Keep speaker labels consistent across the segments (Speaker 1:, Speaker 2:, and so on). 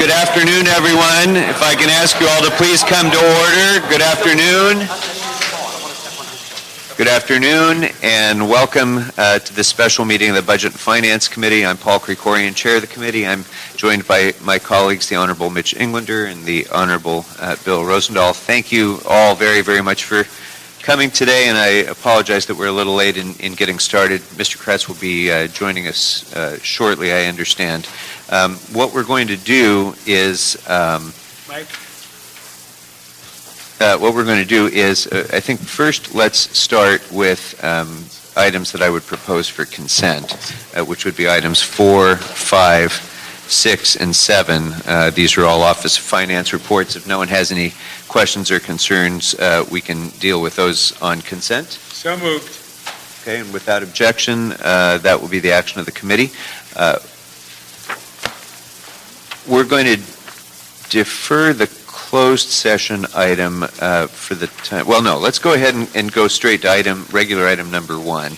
Speaker 1: Good afternoon, everyone. If I can ask you all to please come to order. Good afternoon. Good afternoon, and welcome to this special meeting of the Budget and Finance Committee. I'm Paul Krikorian, Chair of the committee. I'm joined by my colleagues, the Honorable Mitch Englander and the Honorable Bill Rosendahl. Thank you all very, very much for coming today, and I apologize that we're a little late in getting started. Mr. Kretz will be joining us shortly, I understand. What we're going to do is I think first let's start with items that I would propose for consent, which would be items 4, 5, 6, and 7. These are all Office of Finance reports. If no one has any questions or concerns, we can deal with those on consent.
Speaker 2: So moved.
Speaker 1: Okay, and without objection, that will be the action of the committee. We're going to defer the closed session item for the time. Well, no, let's go ahead and go straight to regular item number 1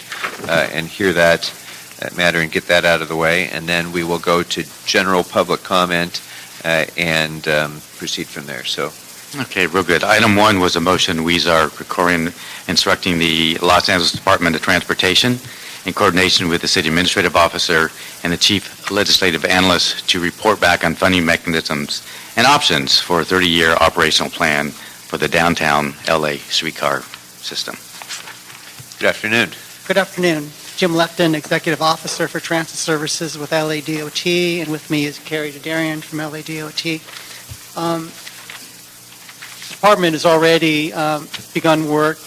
Speaker 1: and hear that matter and get that out of the way, and then we will go to general public comment and proceed from there. So.
Speaker 3: Okay, real good. Item 1 was a motion, Weezer Krikorian, instructing the Los Angeles Department of Transportation in coordination with the City Administrative Officer and the Chief Legislative Analyst to report back on funding mechanisms and options for a 30-year operational plan for the downtown LA streetcar system.
Speaker 1: Good afternoon.
Speaker 4: Good afternoon. Jim Lepton, Executive Officer for Transit Services with LADOT, and with me is Carrie Dedarian from LADOT. The department has already begun work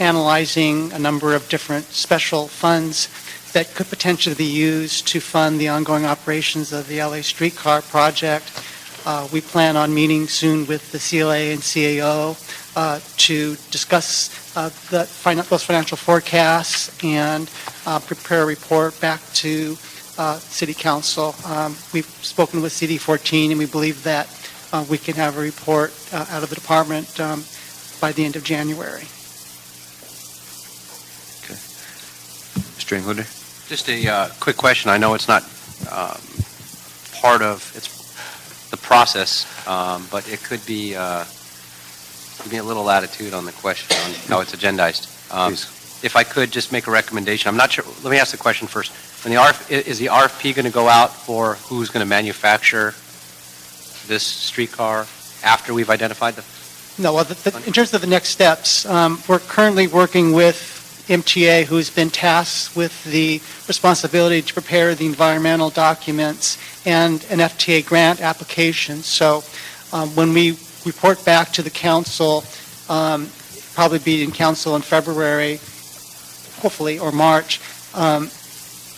Speaker 4: analyzing a number of different special funds that could potentially be used to fund the ongoing operations of the LA streetcar project. We plan on meeting soon with the CLA and CAO to discuss those financial forecasts and prepare a report back to City Council. We've spoken with CD14, and we believe that we can have a report out of the department by the end of January.
Speaker 1: Okay. Mr. Englander?
Speaker 5: Just a quick question. I know it's not part of the process, but it could be give me a little latitude on the question on how it's agendized. If I could just make a recommendation, I'm not sure. Let me ask the question first. When is the RFP going to go out for who's going to manufacture this streetcar after we've identified the?
Speaker 4: No. Well, in terms of the next steps, we're currently working with MTA, who's been tasked with the responsibility to prepare the environmental documents and an FTA grant application. So when we report back to the council, probably be in council in February, hopefully, or March.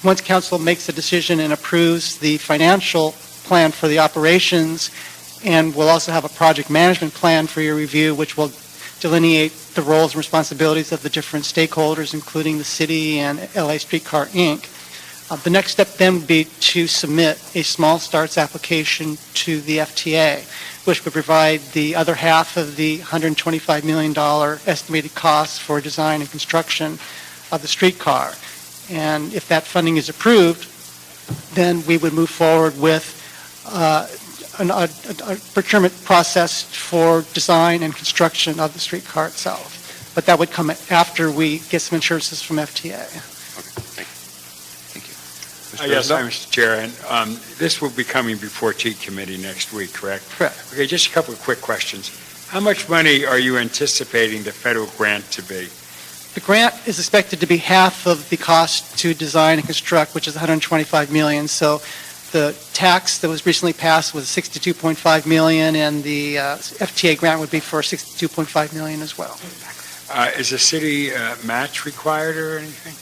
Speaker 4: Once council makes a decision and approves the financial plan for the operations, and we'll also have a project management plan for your review, which will delineate the roles and responsibilities of the different stakeholders, including the city and LA Streetcar Inc. The next step then would be to submit a small starts application to the FTA, which would provide the other half of the $125 million estimated cost for design and construction of the streetcar. And if that funding is approved, then we would move forward with a procurement process for design and construction of the streetcar itself. But that would come after we get some assurances from FTA.
Speaker 1: Okay, thank you.
Speaker 2: Yes, Mr. Chair, and this will be coming before T Committee next week, correct?
Speaker 4: Correct.
Speaker 2: Okay, just a couple of quick questions. How much money are you anticipating the federal grant to be?
Speaker 4: The grant is expected to be half of the cost to design and construct, which is $125 million. So the tax that was recently passed was $62.5 million, and the FTA grant would be for $62.5 million as well.
Speaker 2: Is a city match required or anything?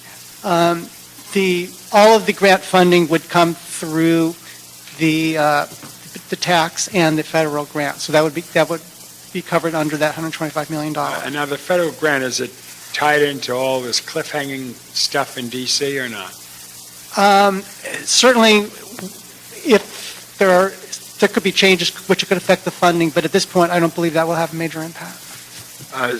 Speaker 4: All of the grant funding would come through the tax and the federal grant. So that would be covered under that $125 million.
Speaker 2: And now the federal grant, is it tied into all this cliffhanging stuff in D.C. or not?
Speaker 4: Certainly, if there could be changes which could affect the funding, but at this point, I don't believe that will have a major impact.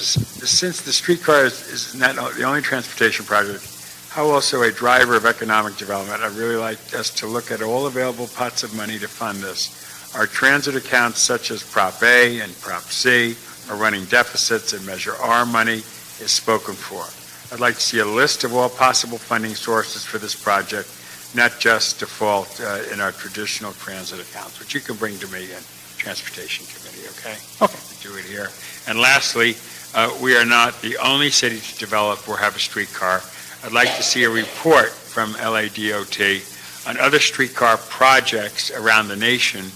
Speaker 2: Since the streetcar is not the only transportation project, how also a driver of economic development, I'd really like us to look at all available pots of money to fund this. Our transit accounts such as Prop A and Prop C are running deficits, and Measure R money is spoken for. I'd like to see a list of all possible funding sources for this project, not just default in our traditional transit accounts, which you can bring to me in Transportation Committee, okay?
Speaker 4: Okay.
Speaker 2: Do it here. And lastly, we are not the only city to develop or have a streetcar. I'd like to see a report from LADOT on other streetcar projects around the nation.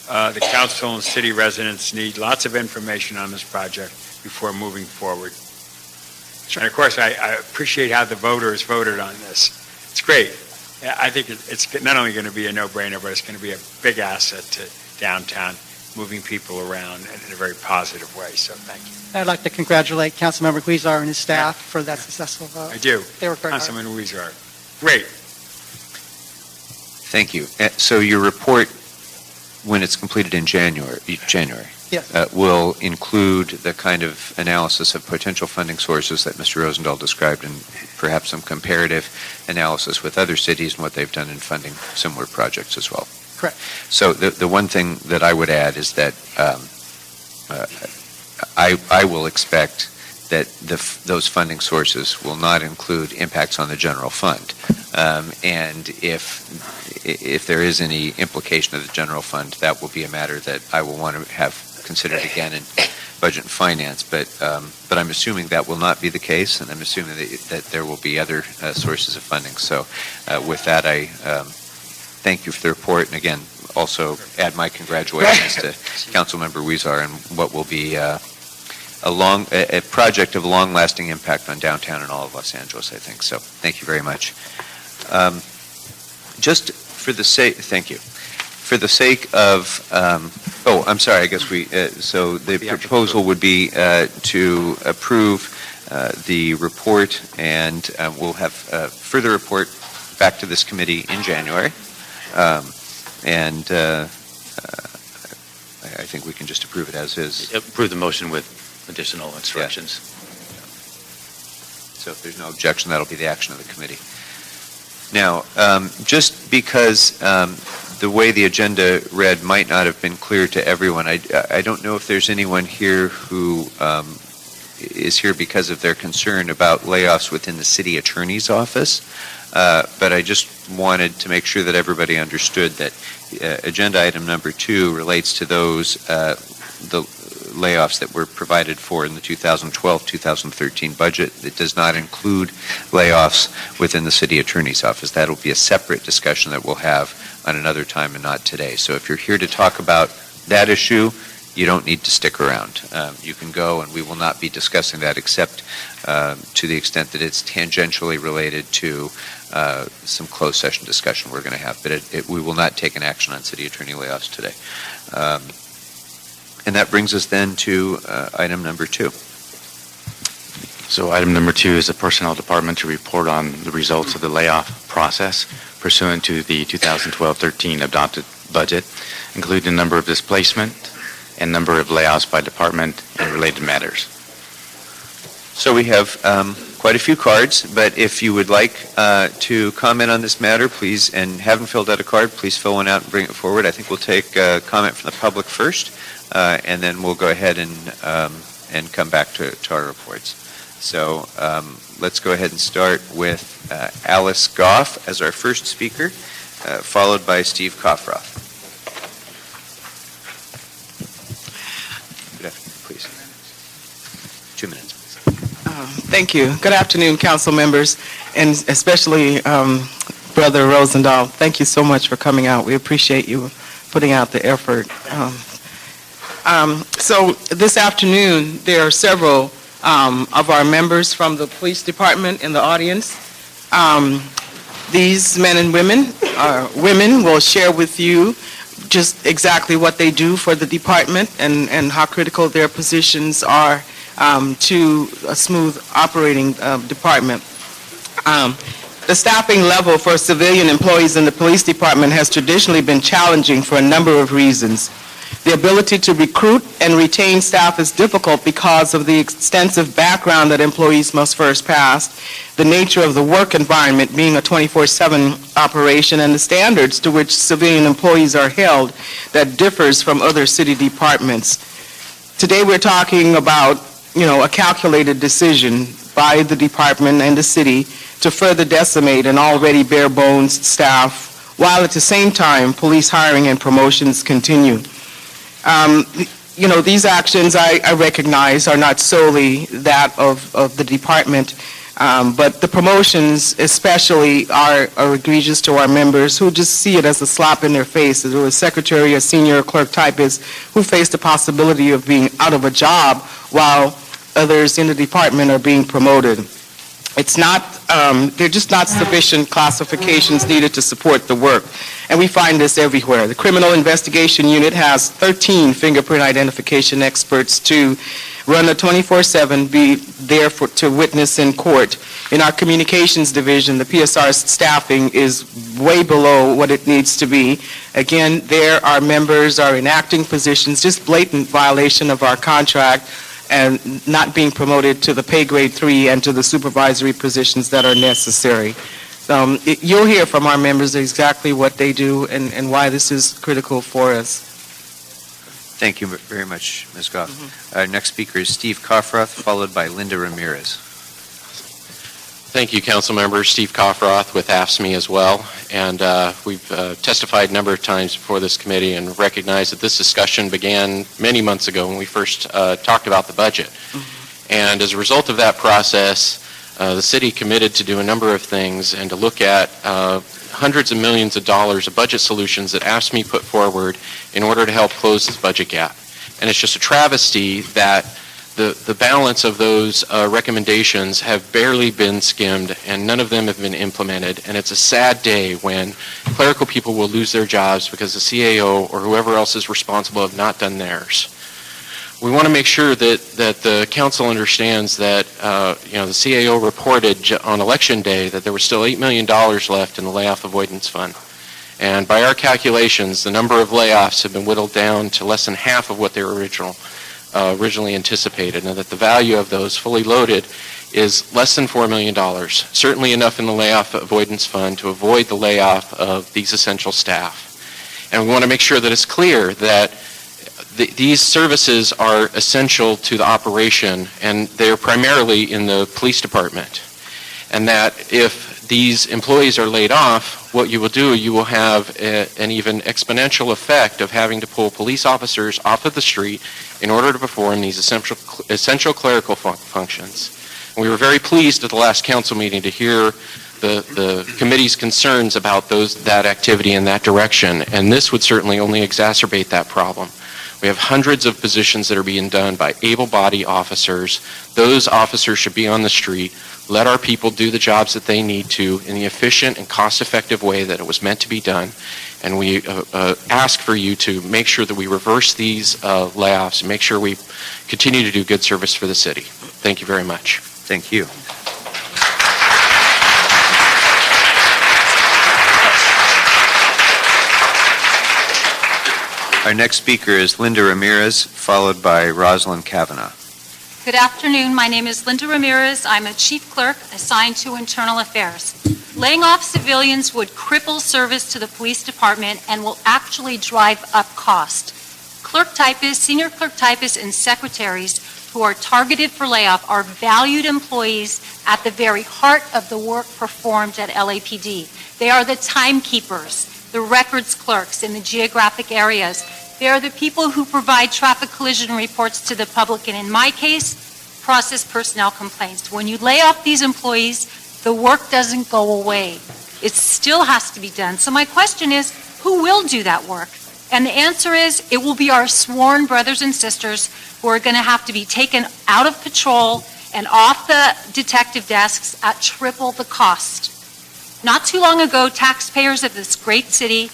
Speaker 2: The council and city residents need lots of information on this project before moving forward. And of course, I appreciate how the voters voted on this. It's great. I think it's not only going to be a no-brainer, but it's going to be a big asset to downtown, moving people around in a very positive way. So thank you.
Speaker 4: I'd like to congratulate Councilmember Huizar and his staff for that successful vote.
Speaker 2: I do.
Speaker 4: They worked very hard.
Speaker 2: Councilman Huizar. Great.
Speaker 1: Thank you. So your report, when it's completed in January,
Speaker 4: Yes.
Speaker 1: will include the kind of analysis of potential funding sources that Mr. Rosendahl described, and perhaps some comparative analysis with other cities and what they've done in funding similar projects as well.
Speaker 4: Correct.
Speaker 1: So the one thing that I would add is that I will expect that those funding sources will not include impacts on the general fund. And if there is any implication of the general fund, that will be a matter that I will want to have considered again in Budget and Finance. But I'm assuming that will not be the case, and I'm assuming that there will be other sources of funding. So with that, I thank you for the report, and again, also add my congratulations to Councilmember Huizar and what will be a project of long-lasting impact on downtown and all of Los Angeles, I think. So thank you very much. Just for the sake, thank you. For the sake of, I'm sorry, I guess so the proposal would be to approve the report, and we'll have a further report back to this committee in January. And I think we can just approve it as is.
Speaker 3: Approve the motion with additional instructions.
Speaker 1: So if there's no objection, that'll be the action of the committee. Now, just because the way the agenda read might not have been clear to everyone, I don't know if there's anyone here who is here because of their concern about layoffs within the city attorney's office. But I just wanted to make sure that everybody understood that agenda item number 2 relates to those the layoffs that were provided for in the 2012-2013 budget. It does not include layoffs within the city attorney's office. That will be a separate discussion that we'll have on another time and not today. So if you're here to talk about that issue, you don't need to stick around. You can go, and we will not be discussing that except to the extent that it's tangentially related to some closed session discussion we're going to have. But we will not take an action on city attorney layoffs today. And that brings us then to item number 2.
Speaker 3: So item number 2 is the Personnel Department to report on the results of the layoff process pursuant to the 2012-13 adopted budget, including the number of displacement and number of layoffs by department and related matters.
Speaker 1: So we have quite a few cards, but if you would like to comment on this matter, please, and haven't filled out a card, please fill one out and bring it forward. I think we'll take comment from the public first, and then we'll go ahead and come back to our reports. So let's go ahead and start with Alice Goff as our first speaker, followed by Steve Koffroth. Good afternoon, please. 2 minutes, please.
Speaker 6: Thank you. Good afternoon, council members, and especially Brother Rosendahl. Thank you so much for coming out. We appreciate you putting out the effort. So this afternoon, there are several of our members from the police department in the audience. These men and women will share with you just exactly what they do for the department and how critical their positions are to a smooth operating department. The staffing level for civilian employees in the police department has traditionally been challenging for a number of reasons. The ability to recruit and retain staff is difficult because of the extensive background that employees must first pass, the nature of the work environment being a 24/7 operation, and the standards to which civilian employees are held that differs from other city departments. Today we're talking about, a calculated decision by the department and the city to further decimate an already bare bones staff, while at the same time police hiring and promotions continue. These actions I recognize are not solely that of the department, but the promotions especially are egregious to our members who just see it as a slap in their face. There was a secretary, a senior clerk typist who faced the possibility of being out of a job while others in the department are being promoted. It's not, there are just not sufficient classifications needed to support the work. And we find this everywhere. The Criminal Investigation Unit has 13 fingerprint identification experts to run a 24/7, be there to witness in court. In our Communications Division, the PSR's staffing is way below what it needs to be. Again, there our members are in acting positions, just blatant violation of our contract, and not being promoted to the pay grade 3 and to the supervisory positions that are necessary. You'll hear from our members exactly what they do and why this is critical for us.
Speaker 1: Thank you very much, Ms. Goff. Our next speaker is Steve Koffroth, followed by Linda Ramirez.
Speaker 7: Thank you, Council Member. Steve Koffroth with AFSCME as well. And we've testified a number of times before this committee and recognize that this discussion began many months ago when we first talked about the budget. And as a result of that process, the city committed to do a number of things and to look at hundreds of millions of dollars of budget solutions that AFSCME put forward in order to help close this budget gap. And it's just a travesty that the balance of those recommendations have barely been skimmed and none of them have been implemented. And it's a sad day when clerical people will lose their jobs because the CAO or whoever else is responsible have not done theirs. We want to make sure that the council understands that the CAO reported on election day that there was still $8 million left in the layoff avoidance fund. And by our calculations, the number of layoffs have been whittled down to less than half of what they were originally anticipated, and that the value of those fully loaded is less than $4 million, certainly enough in the layoff avoidance fund to avoid the layoff of these essential staff. And we want to make sure that it's clear that these services are essential to the operation, and they're primarily in the police department. And that if these employees are laid off, what you will do, you will have an even exponential effect of having to pull police officers off of the street in order to perform these essential clerical functions. And we were very pleased at the last council meeting to hear the committee's concerns about that activity in that direction, and this would certainly only exacerbate that problem. We have hundreds of positions that are being done by able-bodied officers. Those officers should be on the street. Let our people do the jobs that they need to in the efficient and cost-effective way that it was meant to be done. And we ask for you to make sure that we reverse these layoffs and make sure we continue to do good service for the city. Thank you very much.
Speaker 1: Thank you. Our next speaker is Linda Ramirez, followed by Rosalyn Cavanaugh.
Speaker 8: Good afternoon. My name is Linda Ramirez. I'm a chief clerk assigned to internal affairs. Laying off civilians would cripple service to the police department and will actually drive up cost. Clerk typists, senior clerk typists, and secretaries who are targeted for layoff are valued employees at the very heart of the work performed at LAPD. They are the timekeepers, the records clerks in the geographic areas. They are the people who provide traffic collision reports to the public, and in my case, process personnel complaints. When you lay off these employees, the work doesn't go away. It still has to be done. So my question is, who will do that work? And the answer is, it will be our sworn brothers and sisters who are going to have to be taken out of patrol and off the detective desks at triple the cost. Not too long ago, taxpayers of this great city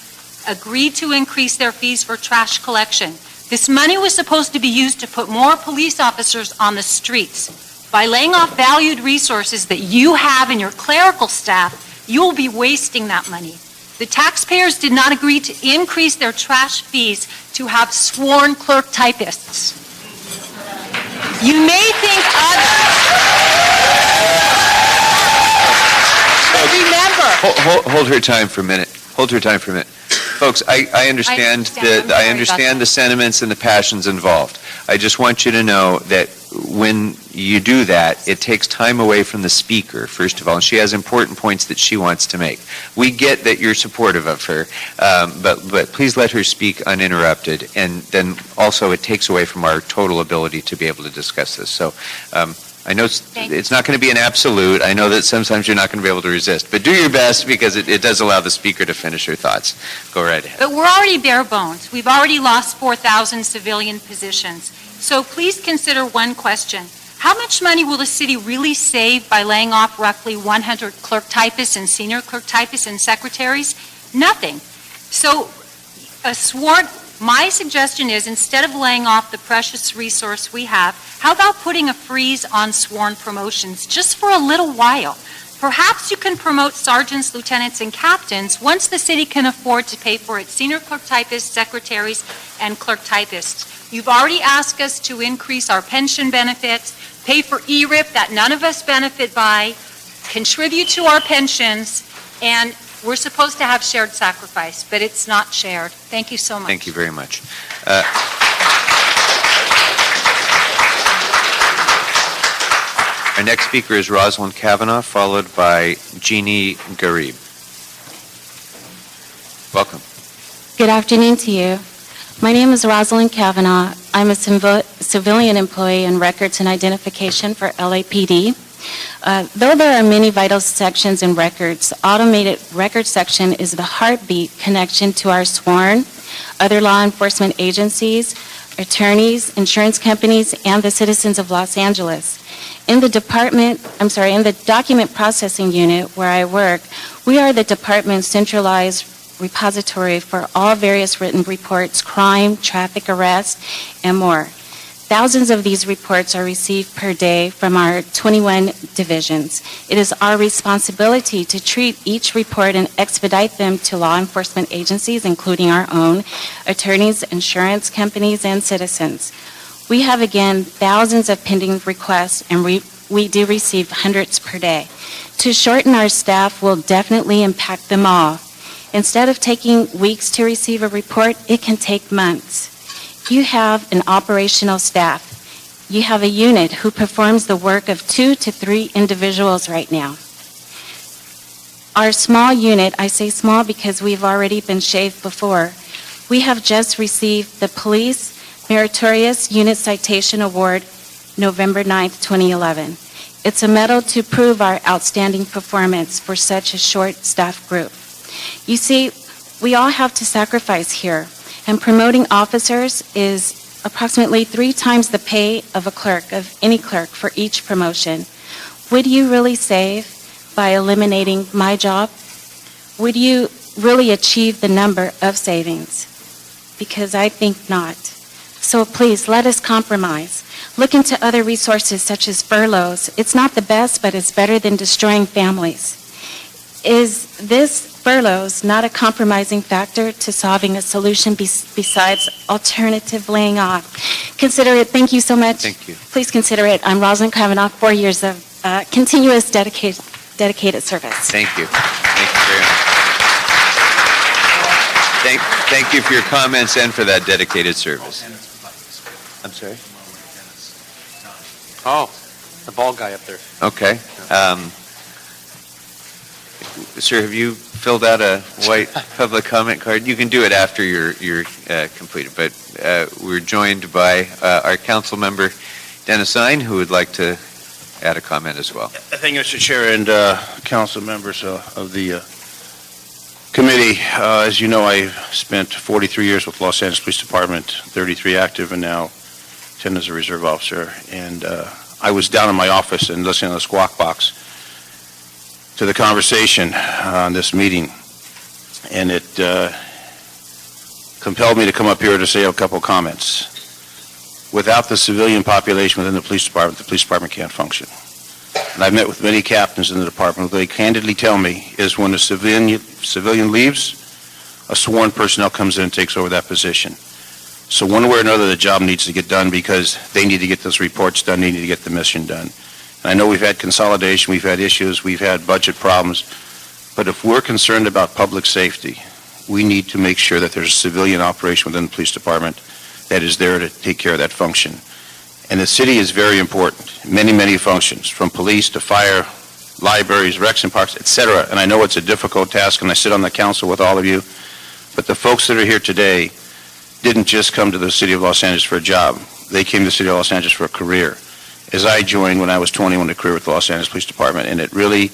Speaker 8: agreed to increase their fees for trash collection. This money was supposed to be used to put more police officers on the streets. By laying off valued resources that you have in your clerical staff, you will be wasting that money. The taxpayers did not agree to increase their trash fees to have sworn clerk typists. You may think but remember,
Speaker 1: Hold her time for a minute. Hold her time for a minute. Folks, I understand the sentiments and the passions involved. I just want you to know that when you do that, it takes time away from the speaker, first of all, and she has important points that she wants to make. We get that you're supportive of her, but please let her speak uninterrupted, and then also it takes away from our total ability to be able to discuss this. So I know it's not going to be an absolute. I know that sometimes you're not going to be able to resist, but do your best because it does allow the speaker to finish her thoughts. Go right ahead.
Speaker 8: but we're already bare bones. We've already lost 4,000 civilian positions. So please consider one question. How much money will the city really save by laying off roughly 100 clerk typists and senior clerk typists and secretaries? Nothing. So my suggestion is, instead of laying off the precious resource we have, how about putting a freeze on sworn promotions just for a little while? Perhaps you can promote sergeants, lieutenants, and captains once the city can afford to pay for its senior clerk typists, secretaries, and clerk typists. You've already asked us to increase our pension benefits, pay for ERIP that none of us benefit by, contribute to our pensions, and we're supposed to have shared sacrifice, but it's not shared. Thank you so much.
Speaker 1: Thank you very much. Our next speaker is Rosalyn Cavanaugh, followed by Jeannie Grie. Welcome.
Speaker 9: Good afternoon to you. My name is Rosalyn Cavanaugh. I'm a civilian employee in records and identification for LAPD. Though there are many vital sections in records, automated record section is the heartbeat connection to our sworn, other law enforcement agencies, attorneys, insurance companies, and the citizens of Los Angeles. In the document processing unit where I work, we are the department's centralized repository for all various written reports, crime, traffic arrest, and more. Thousands of these reports are received per day from our 21 divisions. It is our responsibility to treat each report and expedite them to law enforcement agencies, including our own, attorneys, insurance companies, and citizens. We have, again, thousands of pending requests, and we do receive hundreds per day. To shorten our staff will definitely impact them all. Instead of taking weeks to receive a report, it can take months. You have an operational staff. You have a unit who performs the work of 2 to 3 individuals right now. Our small unit, I say small because we've already been shaved before, we have just received the Police Meritorious Unit Citation Award November 9th, 2011. It's a medal to prove our outstanding performance for such a short staff group. You see, we all have to sacrifice here, and promoting officers is approximately 3 times the pay of any clerk for each promotion. Would you really save by eliminating my job? Would you really achieve the number of savings? Because I think not. So please, let us compromise. Look into other resources such as furloughs. It's not the best, but it's better than destroying families. Is this furloughs not a compromising factor to solving a solution besides alternative laying off? Consider it. Thank you so much.
Speaker 1: Thank you.
Speaker 9: Please consider it. I'm Rosalyn Cavanaugh, 4 years of continuous dedicated service.
Speaker 1: Thank you. Thank you very much. Thank you for your comments and for that dedicated service. I'm sorry?
Speaker 5: Oh, the bald guy up there.
Speaker 1: Okay. Sir, have you filled out a white public comment card? You can do it after you're completed, but we're joined by our council member, Dennis Stein, who would like to add a comment as well.
Speaker 10: Thank you, Mr. Chair, and council members of the committee. As you know, I spent 43 years with Los Angeles Police Department, 33 active, and now 10 as a reserve officer. And I was down in my office and listening to the squawk box to the conversation on this meeting, and it compelled me to come up here to say a couple comments. Without the civilian population within the police department can't function. and I've met with many captains in the department, what they candidly tell me is when a civilian leaves, a sworn personnel comes in and takes over that position. So one way or another, the job needs to get done because they need to get those reports done, they need to get the mission done. And I know we've had consolidation, we've had issues, we've had budget problems, but if we're concerned about public safety, we need to make sure that there's a civilian operation within the police department that is there to take care of that function. And the city is very important, many, many functions, from police to fire, libraries, recs and parks, etc. And I know it's a difficult task, and I sit on the council with all of you, but the folks that are here today didn't just come to the city of Los Angeles for a job. They came to the city of Los Angeles for a career. As I joined when I was 21, a career with the Los Angeles Police Department, and it really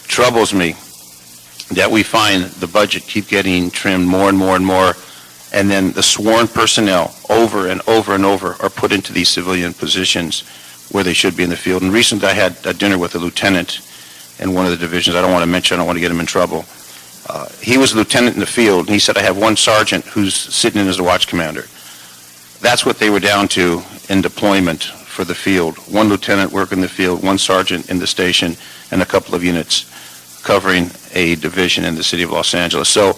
Speaker 10: troubles me that we find the budget keep getting trimmed more and more and more, and then the sworn personnel over and over and over are put into these civilian positions where they should be in the field. And recently I had a dinner with a lieutenant in one of the divisions. I don't want to mention, I don't want to get him in trouble. He was a lieutenant in the field, and he said, I have one sergeant who's sitting in as a watch commander. That's what they were down to in deployment for the field. One lieutenant working the field, one sergeant in the station, and a couple of units covering a division in the city of Los Angeles. So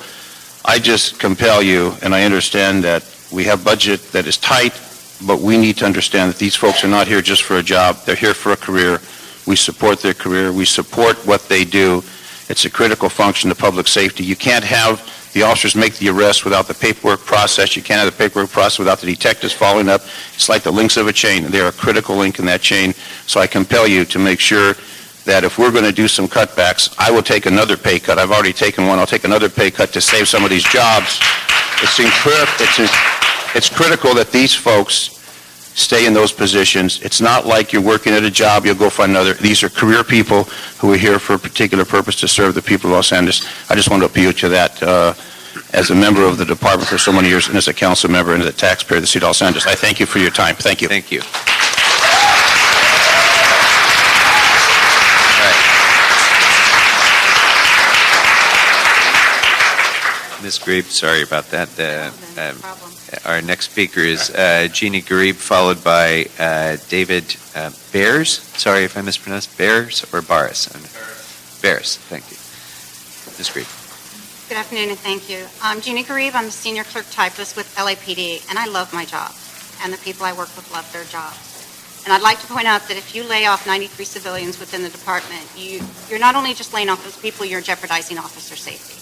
Speaker 10: I just compel you, and I understand that we have budget that is tight, but we need to understand that these folks are not here just for a job. They're here for a career. We support their career. We support what they do. It's a critical function of public safety. You can't have the officers make the arrest without the paperwork process. You can't have the paperwork process without the detectives following up. It's like the links of a chain. They're a critical link in that chain. So I compel you to make sure that if we're going to do some cutbacks, I will take another pay cut. I've already taken one. I'll take another pay cut to save some of these jobs. It's critical that these folks stay in those positions. It's not like you're working at a job, you'll go find another. These are career people who are here for a particular purpose to serve the people of Los Angeles. I just want to appeal to that as a member of the department for so many years, and as a council member and as a taxpayer of the city of Los Angeles. I thank you for your time. Thank you.
Speaker 1: Thank you. Ms. Grebe, sorry about that. Our next speaker is Jeannie Grie, followed by David Barris. Sorry if I mispronounced Barris or Barris. Barris, thank you. Ms. Grebe.
Speaker 11: Good afternoon and thank you. I'm Jeannie Grie. I'm the senior clerk typist with LAPD, and I love my job, and the people I work with love their jobs. And I'd like to point out that if you lay off 93 civilians within the department, you're not only just laying off those people, you're jeopardizing officer safety.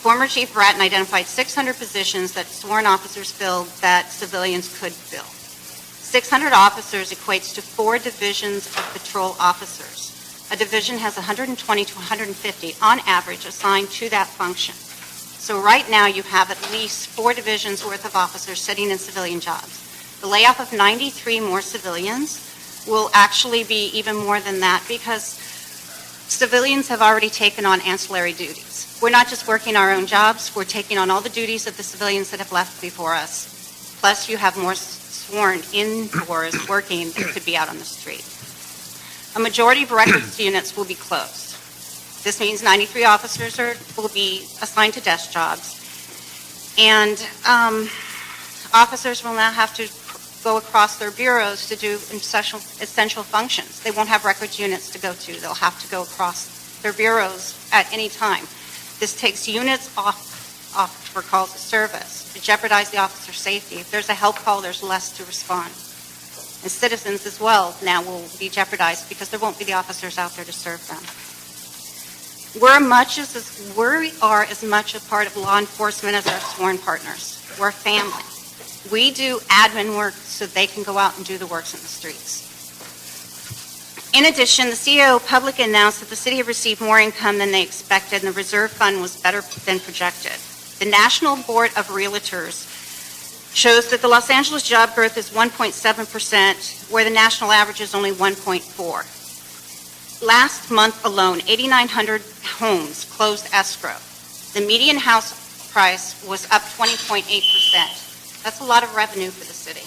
Speaker 11: Former Chief Bratton identified 600 positions that sworn officers filled that civilians could fill. 600 officers equates to 4 divisions of patrol officers. A division has 120 to 150 on average assigned to that function. So right now you have at least 4 divisions worth of officers sitting in civilian jobs. The layoff of 93 more civilians will actually be even more than that because civilians have already taken on ancillary duties. We're not just working our own jobs, we're taking on all the duties of the civilians that have left before us. Plus, you have more sworn indoors working that could be out on the street. A majority of records units will be closed. This means 93 officers will be assigned to desk jobs. And officers will now have to go across their bureaus to do essential functions. They won't have records units to go to. They'll have to go across their bureaus at any time. This takes units off for calls of service to jeopardize the officer's safety. If there's a help call, there's less to respond. And citizens as well now will be jeopardized because there won't be the officers out there to serve them. We are as much a part of law enforcement as our sworn partners. We're family. We do admin work so they can go out and do the works in the streets. In addition, the CEO publicly announced that the city had received more income than they expected and the reserve fund was better than projected. The National Board of Realtors shows that the Los Angeles job growth is 1.7%, where the national average is only 1.4%. Last month alone, 8,900 homes closed escrow. The median house price was up 20.8%. That's a lot of revenue for the city.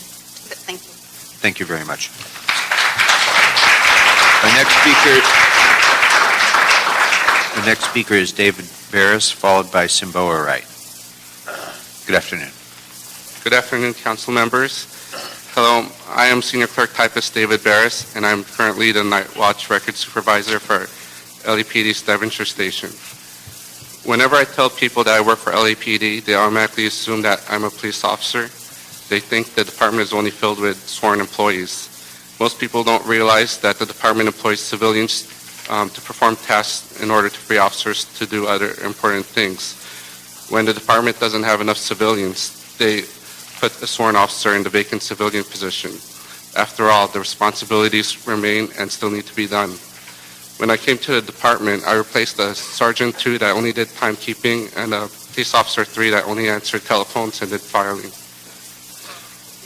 Speaker 11: But thank you.
Speaker 1: Thank you very much. Our next speaker is David Barris, followed by Symbolia Wright. Good afternoon.
Speaker 12: Good afternoon, council members. Hello, I am Senior Clerk Typist David Barris, and I'm currently the Night Watch Record Supervisor for LAPD's Devonshire Station. Whenever I tell people that I work for LAPD, they automatically assume that I'm a police officer. They think the department is only filled with sworn employees. Most people don't realize that the department employs civilians to perform tasks in order to free officers to do other important things. When the department doesn't have enough civilians, they put a sworn officer in the vacant civilian position. After all, the responsibilities remain and still need to be done. When I came to the department, I replaced a Sergeant 2 that only did timekeeping and a Police Officer 3 that only answered telephones and did filing.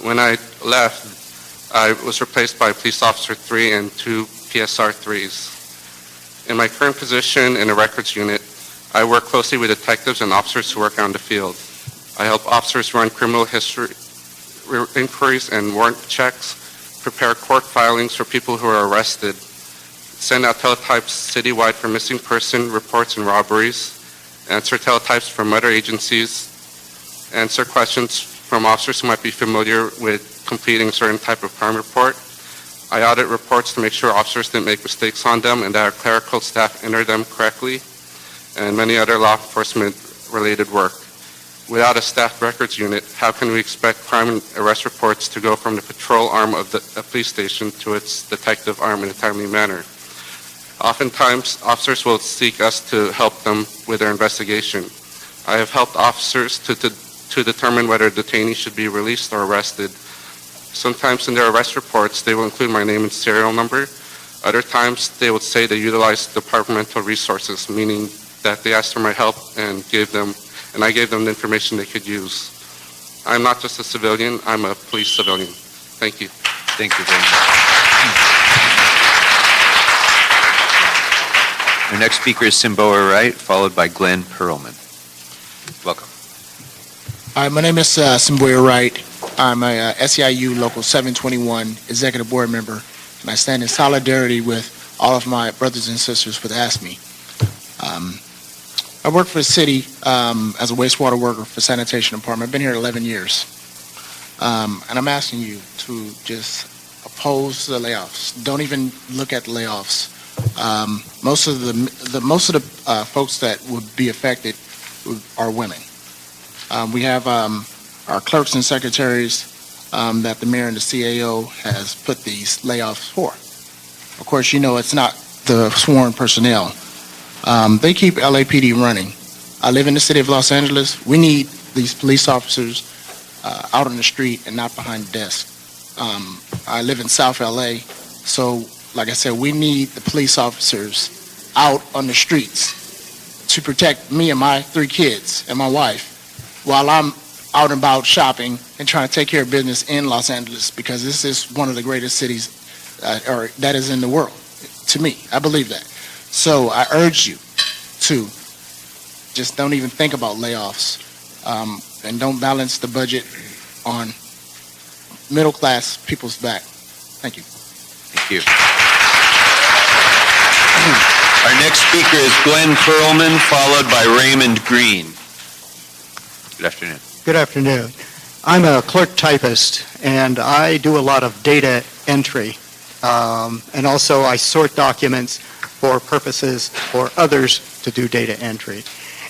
Speaker 12: When I left, I was replaced by Police Officer 3 and 2 PSR 3s. In my current position in the records unit, I work closely with detectives and officers who work on the field. I help officers run criminal history inquiries and warrant checks, prepare court filings for people who are arrested, send out teletypes citywide for missing person reports and robberies, answer teletypes from other agencies, answer questions from officers who might be familiar with completing a certain type of crime report. I audit reports to make sure officers didn't make mistakes on them and that our clerical staff entered them correctly, and many other law enforcement-related work. Without a staffed records unit, how can we expect crime and arrest reports to go from the patrol arm of a police station to its detective arm in a timely manner? Oftentimes, officers will seek us to help them with their investigation. I have helped officers to determine whether a detainee should be released or arrested. Sometimes in their arrest reports, they will include my name and serial number. Other times, they would say they utilize departmental resources, meaning that they asked for my help and I gave them the information they could use. I'm not just a civilian, I'm a police civilian. Thank you.
Speaker 1: Thank you very much. Our next speaker is Symbolia Wright, followed by Glenn Perlman. Welcome.
Speaker 13: Hi, my name is Symbolia Wright. I'm a SEIU Local 721 Executive Board member, and I stand in solidarity with all of my brothers and sisters with AFSCME. I work for the city as a wastewater worker for sanitation department. I've been here 11 years. And I'm asking you to just oppose the layoffs. Don't even look at the layoffs. Most of the folks that would be affected are women. We have our clerks and secretaries that the mayor and the CAO has put these layoffs for. Of course, you know it's not the sworn personnel. They keep LAPD running. I live in the city of Los Angeles. We need these police officers out on the street and not behind the desk. I live in South LA, so like I said, we need the police officers out on the streets to protect me and my 3 kids and my wife while I'm out and about shopping and trying to take care of business in Los Angeles, because this is one of the greatest cities that is in the world. To me, I believe that. So I urge you to just don't even think about layoffs and don't balance the budget on middle-class people's back. Thank you.
Speaker 1: Thank you. Our next speaker is Glenn Perlman, followed by Raymond Green. Good afternoon.
Speaker 14: Good afternoon. I'm a clerk typist, and I do a lot of data entry, and also I sort documents for purposes for others to do data entry.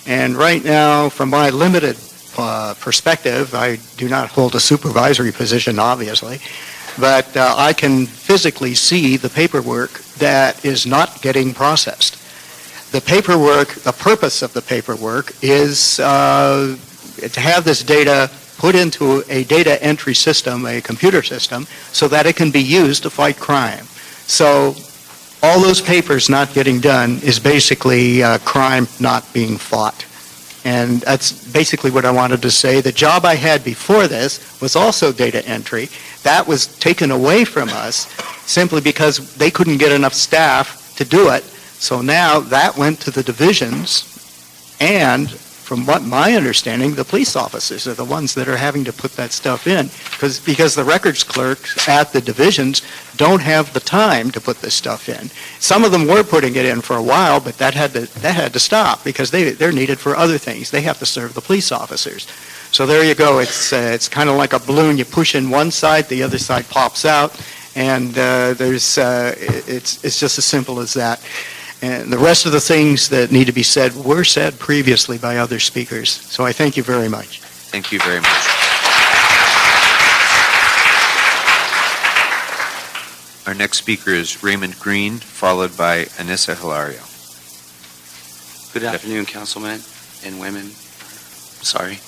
Speaker 14: And right now, from my limited perspective, I do not hold a supervisory position, obviously, but I can physically see the paperwork that is not getting processed. The paperwork, the purpose of the paperwork is to have this data put into a data entry system, a computer system, so that it can be used to fight crime. So all those papers not getting done is basically crime not being fought. And that's basically what I wanted to say. The job I had before this was also data entry. That was taken away from us simply because they couldn't get enough staff to do it. So now that went to the divisions, and from what my understanding, the police officers are the ones that are having to put that stuff in, because the records clerks at the divisions don't have the time to put this stuff in. Some of them were putting it in for a while, but that had to stop because they're needed for other things. They have to serve the police officers. So there you go. It's kind of like a balloon. You push in one side, the other side pops out, and it's just as simple as that. And the rest of the things that need to be said were said previously by other speakers. So I thank you very much.
Speaker 1: Thank you very much. Our next speaker is Raymond Green, followed by Anissa Hilario.
Speaker 15: Good afternoon, councilmen and women. Sorry,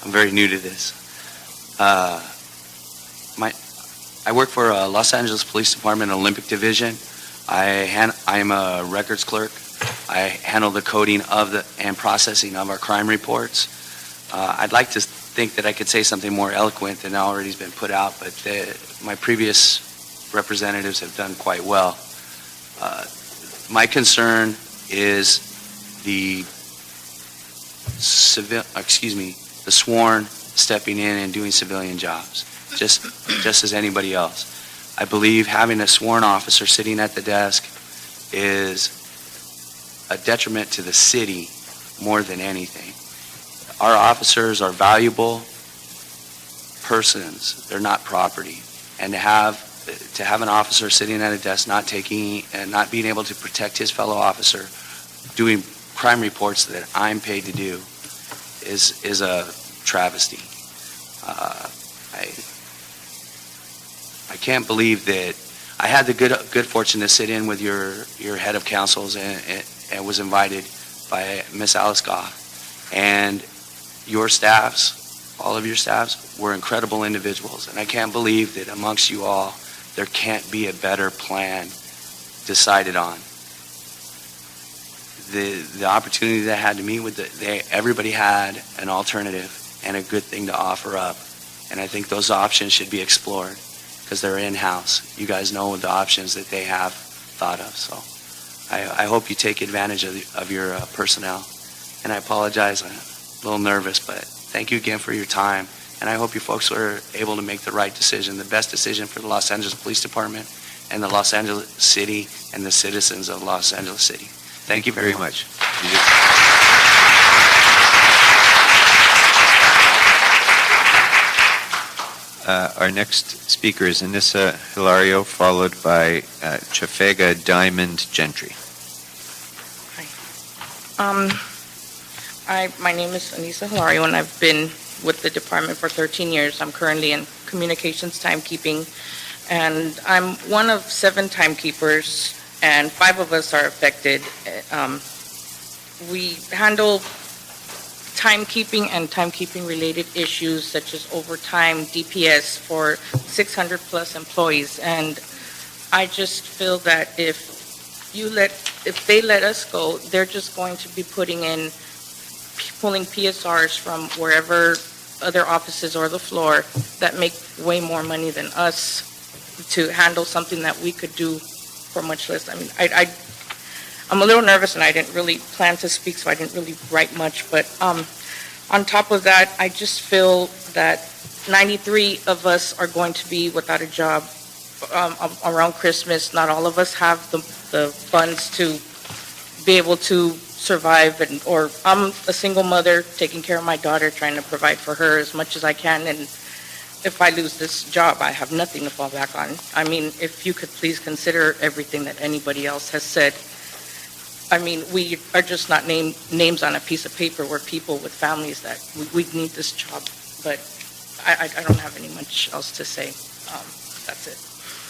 Speaker 15: I'm very new to this. I work for Los Angeles Police Department Olympic Division. I'm a records clerk. I handle the coding of and processing of our crime reports. I'd like to think that I could say something more eloquent than already has been put out, but my previous representatives have done quite well. My concern is the sworn stepping in and doing civilian jobs, just as anybody else. I believe having a sworn officer sitting at the desk is a detriment to the city more than anything. Our officers are valuable persons. They're not property. And to have an officer sitting at a desk not being able to protect his fellow officer doing crime reports that I'm paid to do is a travesty. I can't believe that I had the good fortune to sit in with your head of councils and was invited by Miss Alice Goff. And your staffs, all of your staffs, were incredible individuals. And I can't believe that amongst you all, there can't be a better plan decided on. The opportunity that I had to meet with everybody had an alternative and a good thing to offer up. And I think those options should be explored because they're in-house. You guys know the options that they have thought of. So I hope you take advantage of your personnel. And I apologize, I'm a little nervous, but thank you again for your time. And I hope you folks are able to make the right decision, the best decision for the Los Angeles Police Department and the Los Angeles City and the citizens of Los Angeles City. Thank you very much.
Speaker 1: Our next speaker is Anissa Hilario, followed by Chafega Diamond Gentry.
Speaker 16: My name is Anissa Hilario, and I've been with the department for 13 years. I'm currently in communications timekeeping, and I'm one of 7 timekeepers, and 5 of us are affected. We handle timekeeping and timekeeping-related issues such as overtime, DPS for 600-plus employees, and I just feel that if they let us go, they're just going to be pulling PSRs from wherever other offices or the floor that make way more money than us to handle something that we could do for much less. I mean, I'm a little nervous and I didn't really plan to speak, so I didn't really write much. But on top of that, I just feel that 93 of us are going to be without a job around Christmas. Not all of us have the funds to be able to survive, or I'm a single mother taking care of my daughter, trying to provide for her as much as I can, and if I lose this job, I have nothing to fall back on. I mean, if you could please consider everything that anybody else has said. I mean, we are just not names on a piece of paper. We're people with families that we need this job, but I don't have any much else to say. That's it.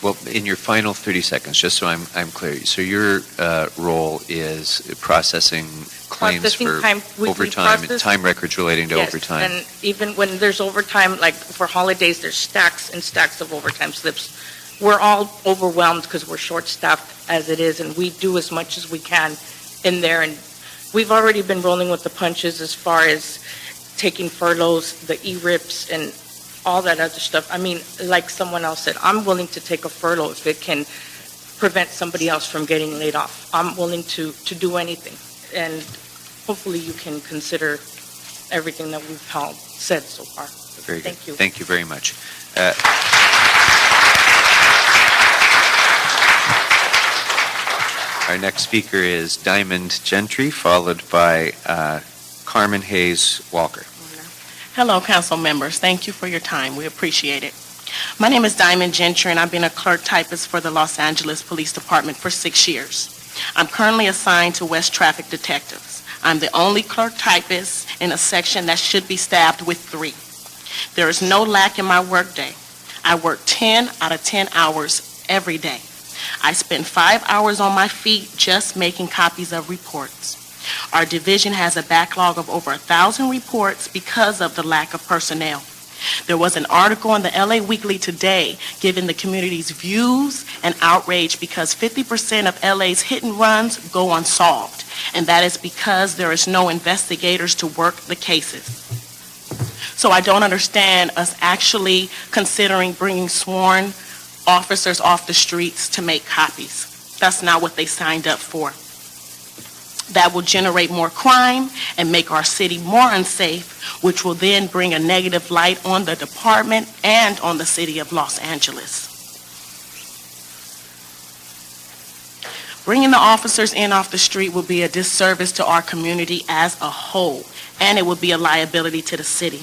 Speaker 1: Well, in your final 30 seconds, just so I'm clear, so your role is processing claims for overtime and time records relating to overtime.
Speaker 16: And even when there's overtime, like for holidays, there's stacks and stacks of overtime slips. We're all overwhelmed because we're short-staffed as it is, and we do as much as we can in there. And we've already been rolling with the punches as far as taking furloughs, the E-RIPs, and all that other stuff. I mean, like someone else said, I'm willing to take a furlough if it can prevent somebody else from getting laid off. I'm willing to do anything. And hopefully you can consider everything that we've said so far.
Speaker 1: Very good.
Speaker 16: Thank you.
Speaker 1: Thank you very much. Our next speaker is Diamond Gentry, followed by Carmen Hayes Walker.
Speaker 17: Hello, council members. Thank you for your time. We appreciate it. My name is Diamond Gentry, and I've been a clerk typist for the Los Angeles Police Department for 6 years. I'm currently assigned to West Traffic Detectives. I'm the only clerk typist in a section that should be staffed with 3. There is no lack in my workday. I work 10 out of 10 hours every day. I spend 5 hours on my feet just making copies of reports. Our division has a backlog of over 1,000 reports because of the lack of personnel. There was an article in the LA Weekly today giving the community's views and outrage because 50% of LA's hit and runs go unsolved, and that is because there is no investigators to work the cases. So I don't understand us actually considering bringing sworn officers off the streets to make copies. That's not what they signed up for. That will generate more crime and make our city more unsafe, which will then bring a negative light on the department and on the city of Los Angeles. Bringing the officers in off the street will be a disservice to our community as a whole, and it will be a liability to the city.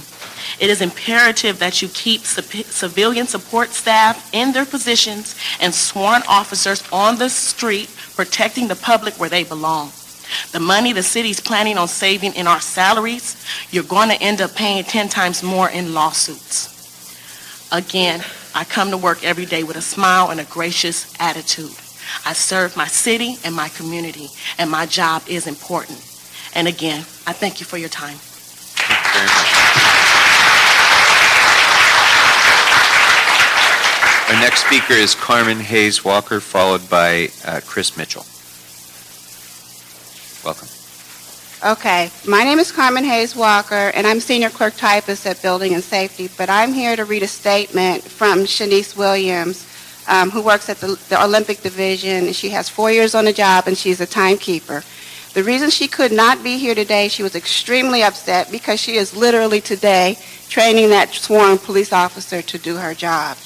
Speaker 17: It is imperative that you keep civilian support staff in their positions and sworn officers on the street protecting the public where they belong. The money the city's planning on saving in our salaries, you're going to end up paying 10 times more in lawsuits. Again, I come to work every day with a smile and a gracious attitude. I serve my city and my community, and my job is important. And again, I thank you for your time.
Speaker 1: Thank you very much. Our next speaker is Carmen Hayes Walker, followed by Chris Mitchell. Welcome.
Speaker 18: Okay, my name is Carmen Hayes Walker, and I'm senior clerk typist at Building and Safety, but I'm here to read a statement from Shanice Williams, who works at the Olympic Division. She has 4 years on the job, and she's a timekeeper. The reason she could not be here today, she was extremely upset because she is literally today training that sworn police officer to do her job.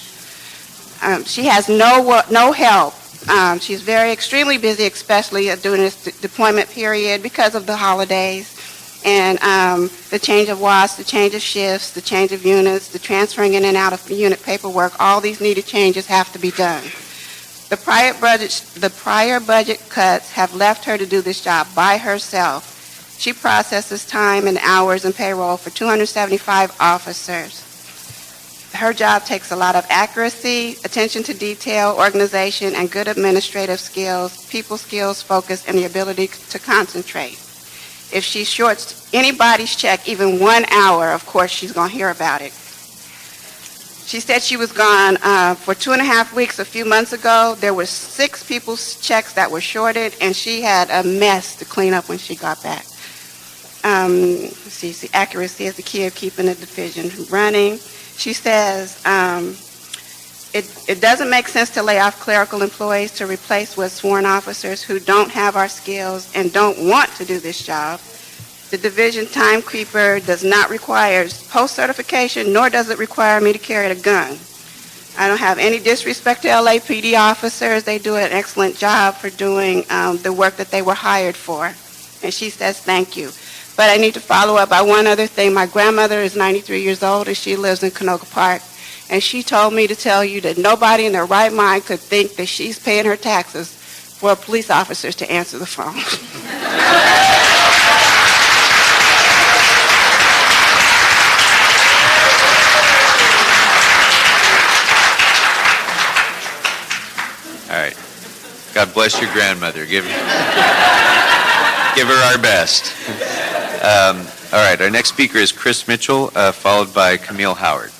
Speaker 18: She has no help. She's extremely busy, especially during this deployment period because of the holidays and the change of watts, the change of shifts, the change of units, the transferring in and out of unit paperwork. All these needed changes have to be done. The prior budget cuts have left her to do this job by herself. She processes time and hours and payroll for 275 officers. Her job takes a lot of accuracy, attention to detail, organization, and good administrative skills, people skills, focus, and the ability to concentrate. If she shorts anybody's check even 1 hour, of course she's going to hear about it. She said she was gone for 2.5 weeks a few months ago. There were 6 people's checks that were shorted, and she had a mess to clean up when she got back. Accuracy is the key of keeping the division running. She says it doesn't make sense to lay off clerical employees to replace with sworn officers who don't have our skills and don't want to do this job. The division timekeeper does not require post-certification, nor does it require me to carry a gun. I don't have any disrespect to LAPD officers. They do an excellent job for doing the work that they were hired for. And she says thank you. But I need to follow up by one other thing. My grandmother is 93 years old, and she lives in Canoga Park. And she told me to tell you that nobody in their right mind could think that she's paying her taxes for police officers to answer the phone.
Speaker 1: All right. God bless your grandmother. Give her our best. All right, our next speaker is Chris Mitchell, followed by Camille Howard.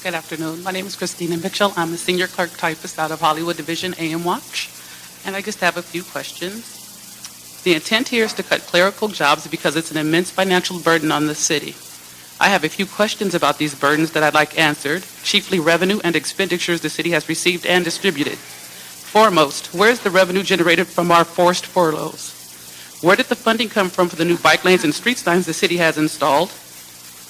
Speaker 19: Good afternoon. My name is Christina Mitchell. I'm a senior clerk typist out of Hollywood Division AM Watch, and I just have a few questions. The intent here is to cut clerical jobs because it's an immense financial burden on the city. I have a few questions about these burdens that I'd like answered, chiefly revenue and expenditures the city has received and distributed. Foremost, where's the revenue generated from our forced furloughs? Where did the funding come from for the new bike lanes and street signs the city has installed?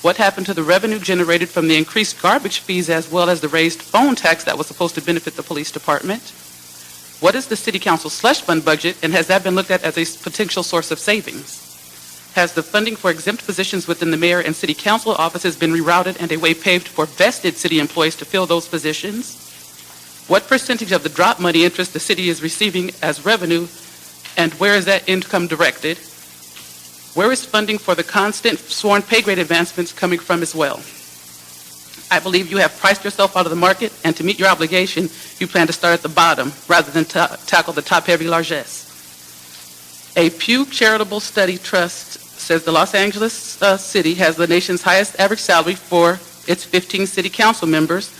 Speaker 19: What happened to the revenue generated from the increased garbage fees as well as the raised phone tax that was supposed to benefit the police department? What is the city council slush fund budget, and has that been looked at as a potential source of savings? Has the funding for exempt positions within the mayor and city council offices been rerouted and a way paved for vested city employees to fill those positions? What percentage of the drop money interest the city is receiving as revenue, and where is that income directed? Where is funding for the constant sworn pay grade advancements coming from as well? I believe you have priced yourself out of the market, and to meet your obligation, you plan to start at the bottom rather than tackle the top-heavy largesse. A Pew Charitable Study Trust says the Los Angeles city has the nation's highest average salary for its 15 city council members,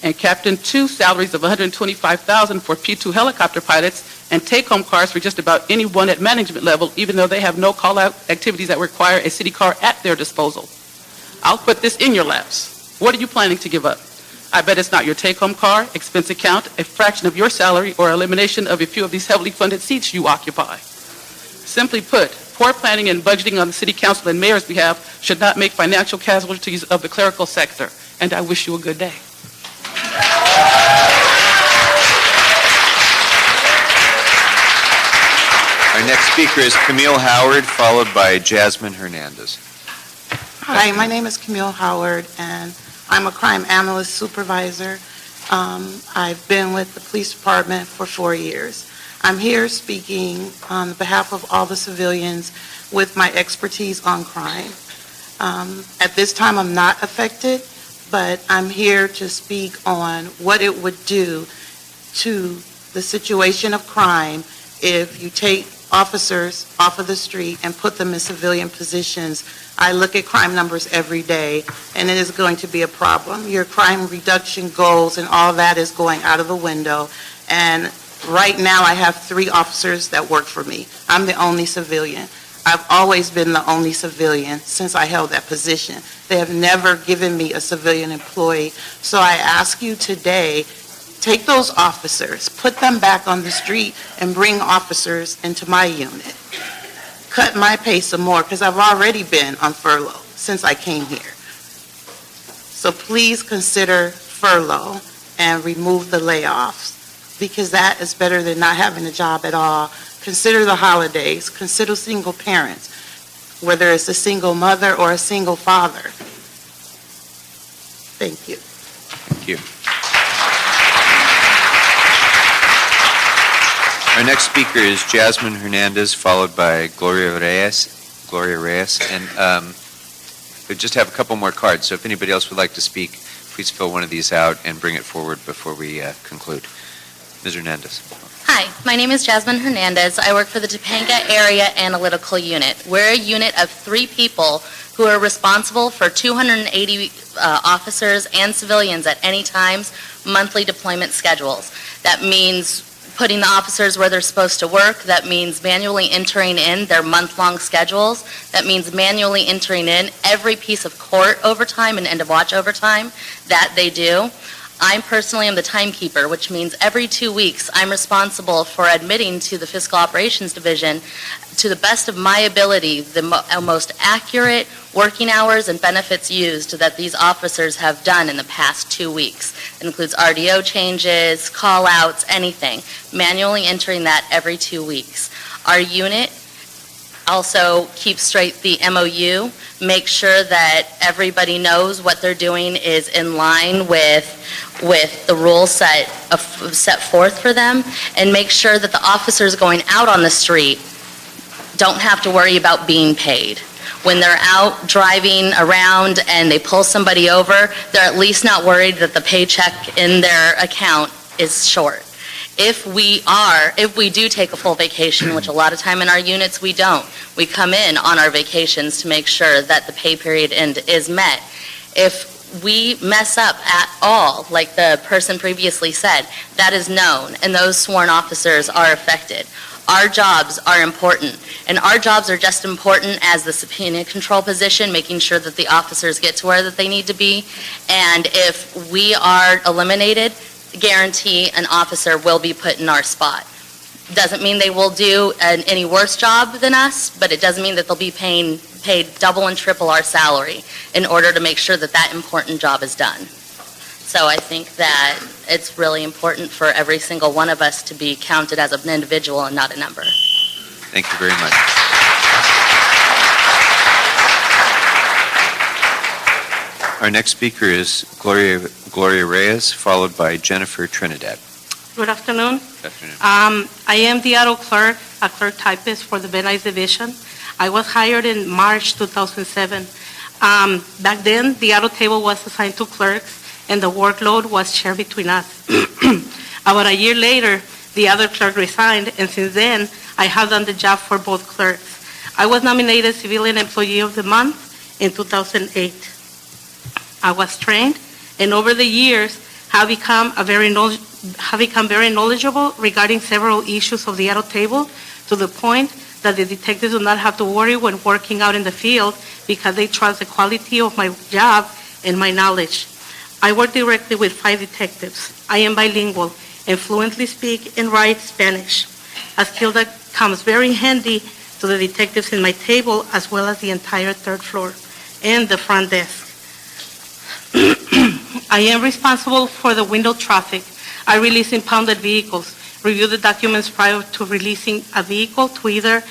Speaker 19: and Captain 2 salaries of $125,000 for P2 helicopter pilots, and take-home cars for just about anyone at management level, even though they have no call-out activities that require a city car at their disposal. I'll put this in your laps. What are you planning to give up? I bet it's not your take-home car, expense account, a fraction of your salary, or elimination of a few of these heavily funded seats you occupy. Simply put, poor planning and budgeting on the city council and mayor's behalf should not make financial casualties of the clerical sector. And I wish you a good day.
Speaker 1: Our next speaker is Camille Howard, followed by Jasmine Hernandez.
Speaker 20: Hi, my name is Camille Howard, and I'm a crime analyst supervisor. I've been with the police department for 4 years. I'm here speaking on behalf of all the civilians with my expertise on crime. At this time, I'm not affected, but I'm here to speak on what it would do to the situation of crime if you take officers off of the street and put them in civilian positions. I look at crime numbers every day, and it is going to be a problem. Your crime reduction goals and all that is going out of the window, and right now I have 3 officers that work for me. I'm the only civilian. I've always been the only civilian since I held that position. They have never given me a civilian employee. So I ask you today, take those officers, put them back on the street, and bring officers into my unit. Cut my pay some more, because I've already been on furlough since I came here. So please consider furlough and remove the layoffs, because that is better than not having a job at all. Consider the holidays, consider single parents, whether it's a single mother or a single father. Thank you.
Speaker 1: Thank you. Our next speaker is Jasmine Hernandez, followed by Gloria Reyes. And we just have a couple more cards, so if anybody else would like to speak, please fill one of these out and bring it forward before we conclude. Ms. Hernandez.
Speaker 9: Hi, my name is Jasmine Hernandez. I work for the Topanga Area Analytical Unit. We're a unit of 3 people who are responsible for 280 officers and civilians at any time's monthly deployment schedules. That means putting the officers where they're supposed to work. That means manually entering in their month-long schedules. That means manually entering in every piece of court overtime and end-of-watch overtime that they do. I personally am the timekeeper, which means every 2 weeks I'm responsible for admitting to the Fiscal Operations Division, to the best of my ability, the most accurate working hours and benefits used that these officers have done in the past 2 weeks. It includes RDO changes, call-outs, anything. Manually entering that every 2 weeks. Our unit also keeps straight the MOU, make sure that everybody knows what they're doing is in line with the rules set forth for them, and make sure that the officers going out on the street don't have to worry about being paid. When they're out driving around and they pull somebody over, they're at least not worried that the paycheck in their account is short. If we do take a full vacation, which a lot of time in our units we don't, we come in on our vacations to make sure that the pay period end is met. If we mess up at all, like the person previously said, that is known, and those sworn officers are affected. Our jobs are important, and our jobs are just important as the subpoena control position, making sure that the officers get to where that they need to be. And if we are eliminated, guarantee an officer will be put in our spot. Doesn't mean they will do any worse job than us, but it does mean that they'll be paid double and triple our salary in order to make sure that that important job is done. So I think that it's really important for every single one of us to be counted as an individual and not a number.
Speaker 1: Thank you very much. Our next speaker is Gloria Reyes, followed by Jennifer Trinidad.
Speaker 21: Good afternoon.
Speaker 1: Good afternoon.
Speaker 21: I am the auto clerk, a clerk typist for the Van Nuys Division. I was hired in March 2007. Back then, the auto table was assigned to clerks, and the workload was shared between us. About a year later, the other clerk resigned, and since then, I have done the job for both clerks. I was nominated Civilian Employee of the Month in 2008. I was trained, and over the years, have become very knowledgeable regarding several issues of the auto table, to the point that the detectives do not have to worry when working out in the field because they trust the quality of my job and my knowledge. I work directly with 5 detectives. I am bilingual and fluently speak and write Spanish, a skill that comes very handy to the detectives in my table, as well as the entire 3rd floor and the front desk. I am responsible for the window traffic. I release impounded vehicles, review the documents prior to releasing a vehicle to either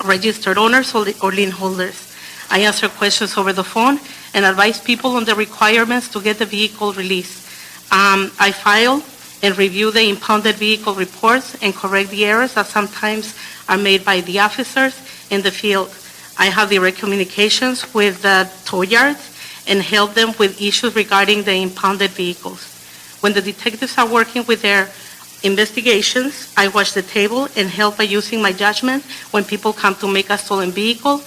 Speaker 21: registered owners or lien holders. I answer questions over the phone and advise people on the requirements to get the vehicle released. I file and review the impounded vehicle reports and correct the errors that sometimes are made by the officers in the field. I have direct communications with the tow yards and help them with issues regarding the impounded vehicles. When the detectives are working with their investigations, I watch the table and help by using my judgment when people come to make a stolen vehicle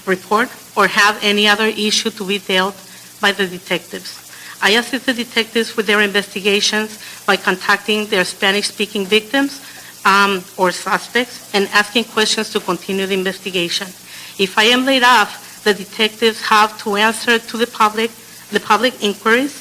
Speaker 21: report or have any other issue to be dealt by the detectives. I assist the detectives with their investigations by contacting their Spanish-speaking victims or suspects and asking questions to continue the investigation. If I am laid off, the detectives have to answer to the public inquiries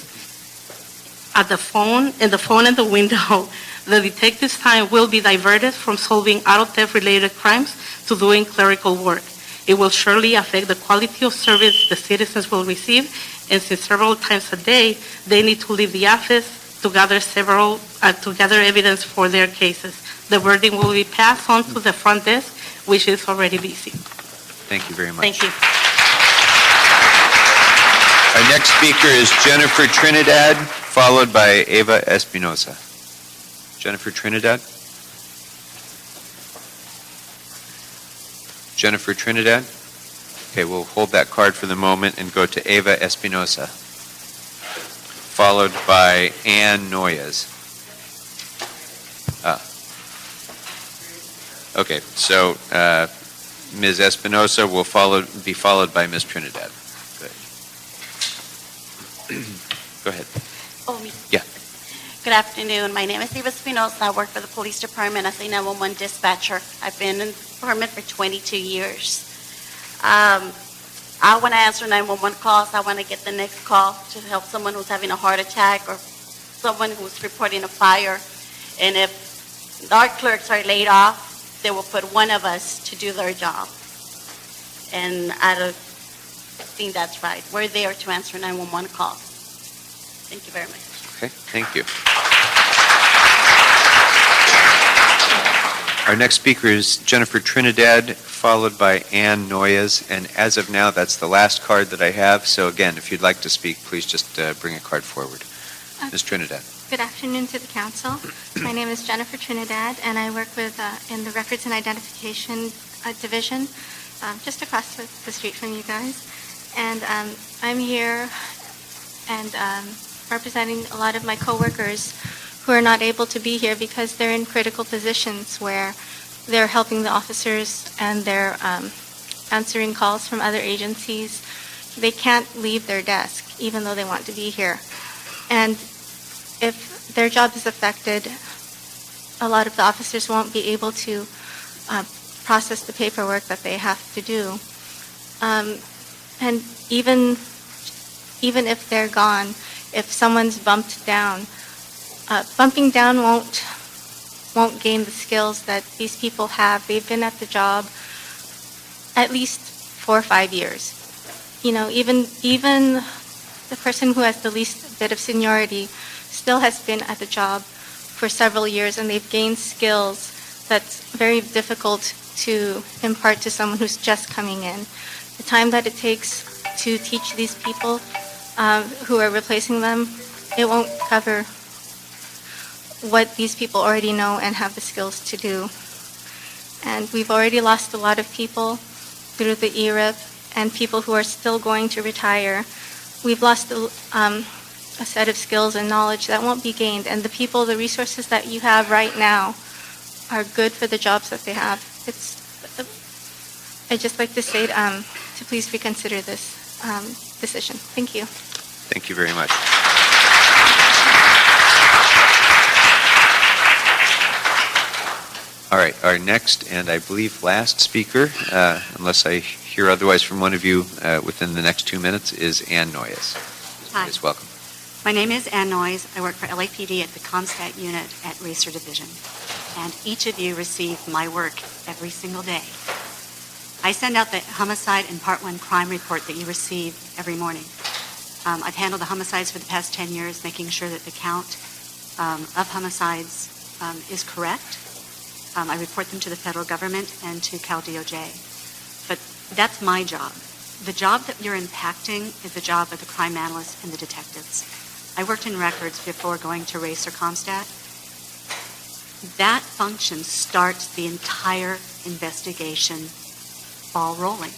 Speaker 21: at the phone and the window. The detective's time will be diverted from solving auto theft-related crimes to doing clerical work. It will surely affect the quality of service the citizens will receive, and since several times a day, they need to leave the office to gather evidence for their cases. The verdict will be passed on to the front desk, which is already busy.
Speaker 1: Thank you very much.
Speaker 21: Thank you.
Speaker 1: Our next speaker is Jennifer Trinidad, followed by Eva Espinosa. Jennifer Trinidad? Jennifer Trinidad? Okay, we'll hold that card for the moment and go to Eva Espinosa, followed by Ann Noyes. Okay, so Ms. Espinosa will be followed by Ms. Trinidad. Go ahead.
Speaker 22: Oh, me.
Speaker 1: Yeah.
Speaker 22: Good afternoon. My name is Eva Espinosa. I work for the police department as a 911 dispatcher. I've been in the department for 22 years. I want to answer 911 calls. I want to get the next call to help someone who's having a heart attack or someone who's reporting a fire. And if our clerks are laid off, they will put one of us to do their job. And I don't think that's right. We're there to answer 911 calls. Thank you very much.
Speaker 1: Okay, thank you. Our next speaker is Jennifer Trinidad, followed by Ann Noyes, and as of now, that's the last card that I have. So again, if you'd like to speak, please just bring a card forward. Ms. Trinidad.
Speaker 23: Good afternoon to the council. My name is Jennifer Trinidad, and I work with in the Records and Identification Division, just across the street from you guys. And I'm here and representing a lot of my coworkers who are not able to be here because they're in critical positions where they're helping the officers and they're answering calls from other agencies. They can't leave their desk even though they want to be here. And if their job is affected, a lot of the officers won't be able to process the paperwork that they have to do. And even if they're gone, if someone's bumped down, bumping down won't gain the skills that these people have. They've been at the job at least 4 or 5 years. You know, even the person who has the least bit of seniority still has been at the job for several years, and they've gained skills that's very difficult to impart to someone who's just coming in. The time that it takes to teach these people who are replacing them, it won't cover what these people already know and have the skills to do. And we've already lost a lot of people through the ERIP and people who are still going to retire. We've lost a set of skills and knowledge that won't be gained. And the people, the resources that you have right now are good for the jobs that they have. I'd just like to say to please reconsider this decision. Thank you.
Speaker 1: Thank you very much. All right, our next and I believe last speaker, unless I hear otherwise from one of you within the next 2 minutes, is Ann Noyes.
Speaker 2: Hi.
Speaker 1: Please welcome.
Speaker 2: My name is Ann Noyes. I work for LAPD at the ComStat unit at Racer Division. And each of you receive my work every single day. I send out the homicide and Part 1 crime report that you receive every morning. I've handled the homicides for the past 10 years, making sure that the count of homicides is correct. I report them to the federal government and to Cal DOJ. But that's my job. The job that you're impacting is the job of the crime analysts and the detectives. I worked in records before going to Race or ComStat. That function starts the entire investigation ball rolling.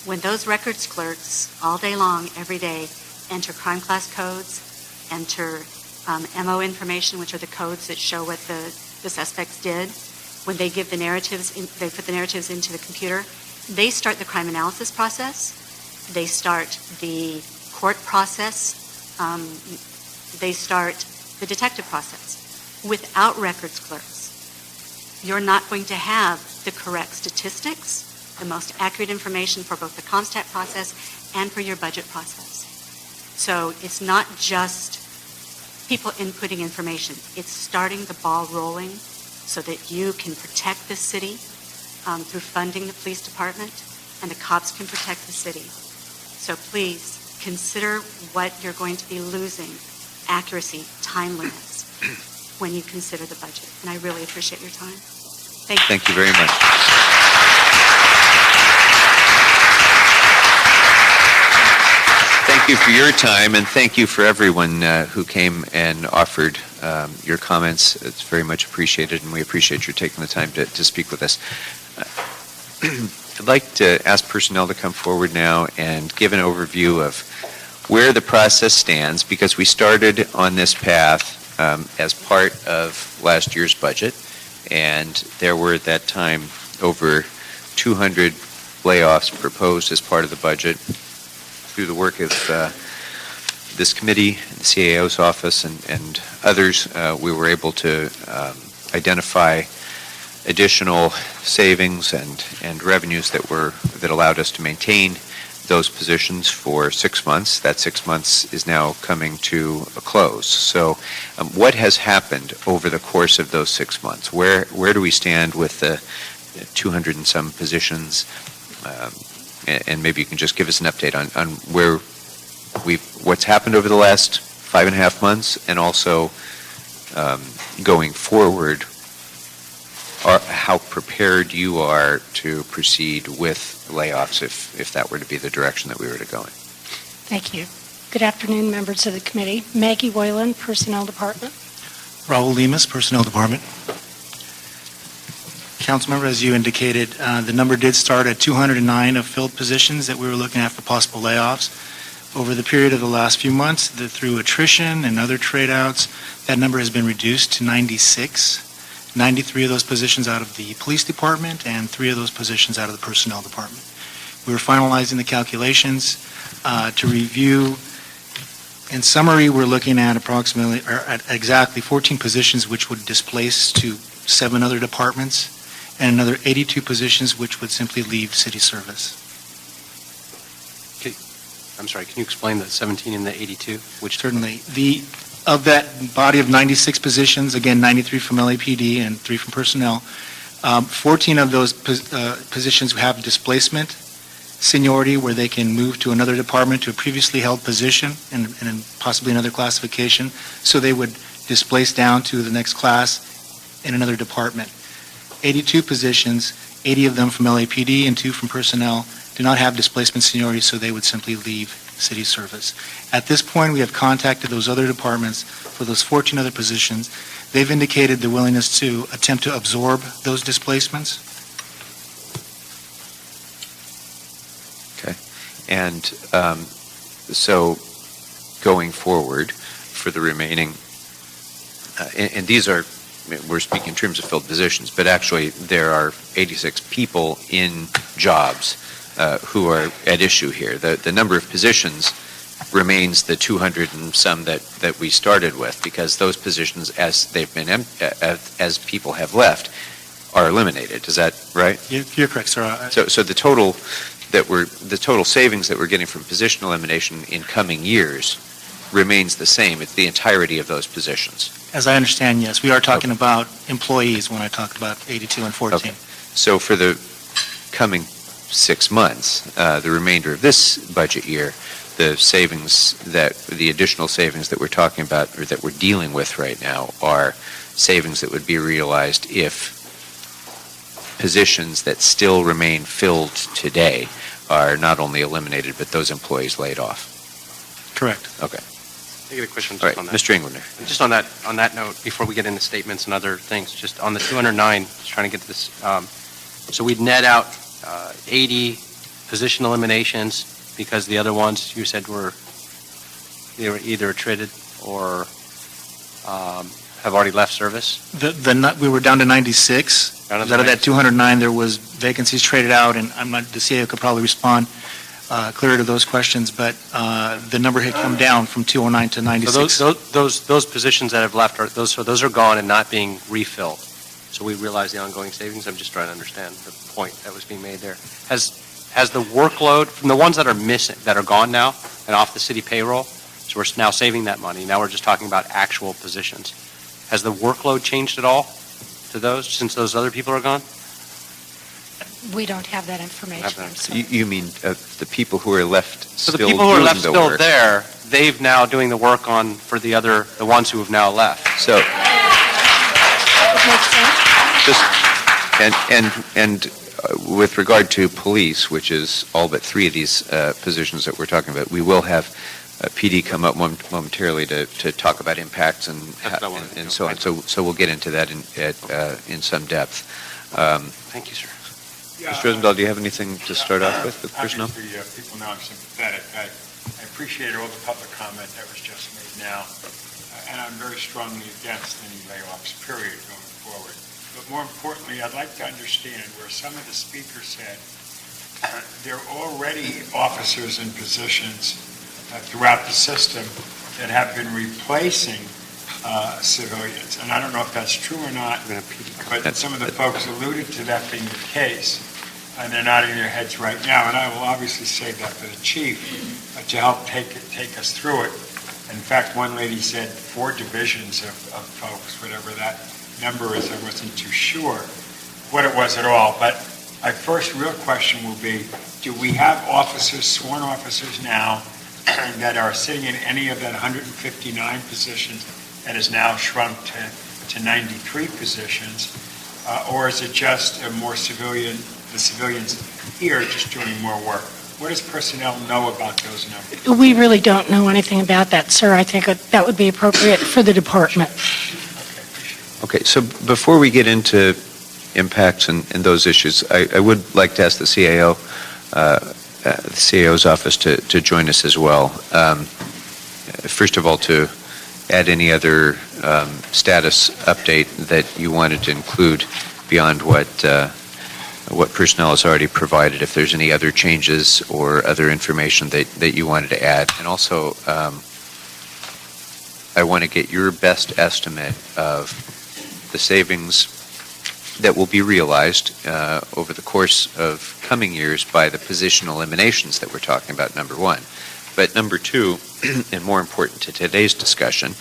Speaker 2: When those records clerks all day long, every day, enter crime class codes, enter MO information, which are the codes that show what the suspects did, when they give the narratives, they put the narratives into the computer, they start the crime analysis process, they start the court process, they start the detective process. Without records clerks, you're not going to have the correct statistics, the most accurate information for both the ComStat process and for your budget process. So it's not just people inputting information. It's starting the ball rolling so that you can protect the city through funding the police department, and the cops can protect the city. So please consider what you're going to be losing, accuracy, timeliness, when you consider the budget. And I really appreciate your time. Thank you.
Speaker 1: Thank you very much. Thank you for your time, and thank you for everyone who came and offered your comments. It's very much appreciated, and we appreciate your taking the time to speak with us. I'd like to ask personnel to come forward now and give an overview of where the process stands, because we started on this path as part of last year's budget, and there were at that time over 200 layoffs proposed as part of the budget. Through the work of this committee, the CAO's office, and others, we were able to identify additional savings and revenues that allowed us to maintain those positions for 6 months. That 6 months is now coming to a close. So what has happened over the course of those 6 months? Where do we stand with the 200 and some positions? And maybe you can just give us an update on what's happened over the last 5.5 months, and also going forward, how prepared you are to proceed with layoffs if that were to be the direction that we were to go in.
Speaker 3: Thank you. Good afternoon, members of the committee. Maggie Whalen, Personnel Department.
Speaker 4: Raul Lemus, Personnel Department. Councilmember, as you indicated, the number did start at 209 of filled positions that we were looking at for possible layoffs. Over the period of the last few months, through attrition and other trade-outs, that number has been reduced to 96. 93 of those positions out of the police department and 3 of those positions out of the personnel department. We were finalizing the calculations to review. In summary, we're looking at exactly 14 positions which would displace to 7 other departments, and another 82 positions which would simply leave city service.
Speaker 5: I'm sorry, can you explain the 17 and the 82?
Speaker 4: Certainly. Of that body of 96 positions, again, 93 from LAPD and 3 from personnel, 14 of those positions have displacement seniority, where they can move to another department to a previously held position and possibly another classification, so they would displace down to the next class in another department. 82 positions, 80 of them from LAPD and 2 from personnel, do not have displacement seniority, so they would simply leave city service. At this point, we have contacted those other departments for those 14 other positions. They've indicated their willingness to attempt to absorb those displacements.
Speaker 1: Okay. And so going forward for the remaining, and these are, we're speaking in terms of filled positions, but actually there are 86 people in jobs who are at issue here. The number of positions remains the 200 and some that we started with, because those positions, as they've been as people have left, are eliminated. Is that right?
Speaker 4: You're correct, sir.
Speaker 1: So the total savings that we're getting from position elimination in coming years remains the same. It's the entirety of those positions.
Speaker 4: As I understand, yes. We are talking about employees when I talk about 82 and 14.
Speaker 1: Okay. So for the coming 6 months, the remainder of this budget year, the additional savings that we're talking about, or that we're dealing with right now, are savings that would be realized if positions that still remain filled today are not only eliminated, but those employees laid off.
Speaker 4: Correct.
Speaker 1: Okay.
Speaker 5: I get a question
Speaker 1: All right,
Speaker 5: on that.
Speaker 1: Mr. Englander.
Speaker 5: Just on that note, before we get into statements and other things, just on the 209, just trying to get this, so we'd net out 80 position eliminations, because the other ones you said were either attrited or have already left service?
Speaker 4: We were down to 96.
Speaker 5: Down to
Speaker 4: Out of that 209, there was vacancies traded out, and the CAO could probably respond clearer to those questions, but the number had come down from 209 to 96.
Speaker 5: So those positions that have left, those are gone and not being refilled. So we realize the ongoing savings. I'm just trying to understand the point that was being made there. Has the workload from the ones that are missing, that are gone now and off the city payroll, so we're now saving that money, now we're just talking about actual positions. Has the workload changed at all to those, since those other people are gone?
Speaker 3: We don't have that information. I'm sorry.
Speaker 1: You mean the people who are left
Speaker 5: So
Speaker 1: still
Speaker 5: the people who are
Speaker 1: doing
Speaker 5: left
Speaker 1: the
Speaker 5: still
Speaker 1: work.
Speaker 5: there, they've now doing the work on for the ones who have now left.
Speaker 1: So, with regard to police, which is all but 3 of these positions that we're talking about, we will have PD come up momentarily to talk about impacts and so on. So we'll get into that in some depth.
Speaker 5: Thank you, sir.
Speaker 1: Mr. Rosendahl, do you have anything to start off with personnel?
Speaker 6: Obviously, people know I'm sympathetic. I appreciate all the public comment that was just made now, and I'm very strongly against any layoffs, period, going forward. But more importantly, I'd like to understand where some of the speakers said there are already officers in positions throughout the system that have been replacing civilians. And I don't know if that's true or not, but some of the folks alluded to that being the case, and they're nodding their heads right now. And I will obviously save that for the chief to help take us through it. In fact, one lady said 4 divisions of folks, whatever that number is. I wasn't too sure what it was at all. But my first real question will be, do we have officers, sworn officers now, that are sitting in any of that 159 positions that is now shrunk to 93 positions? Or is it just the civilians here just doing more work? What does personnel know about those numbers?
Speaker 3: We really don't know anything about that, sir. I think that would be appropriate for the department.
Speaker 1: Okay, so before we get into impacts and those issues, I would like to ask the CAO's office to join us as well. First of all, to add any other status update that you wanted to include beyond what personnel has already provided, if there's any other changes or other information that you wanted to add. And also, I want to get your best estimate of the savings that will be realized over the course of coming years by the position eliminations that we're talking about, number 1. But number 2, and more important to today's discussion,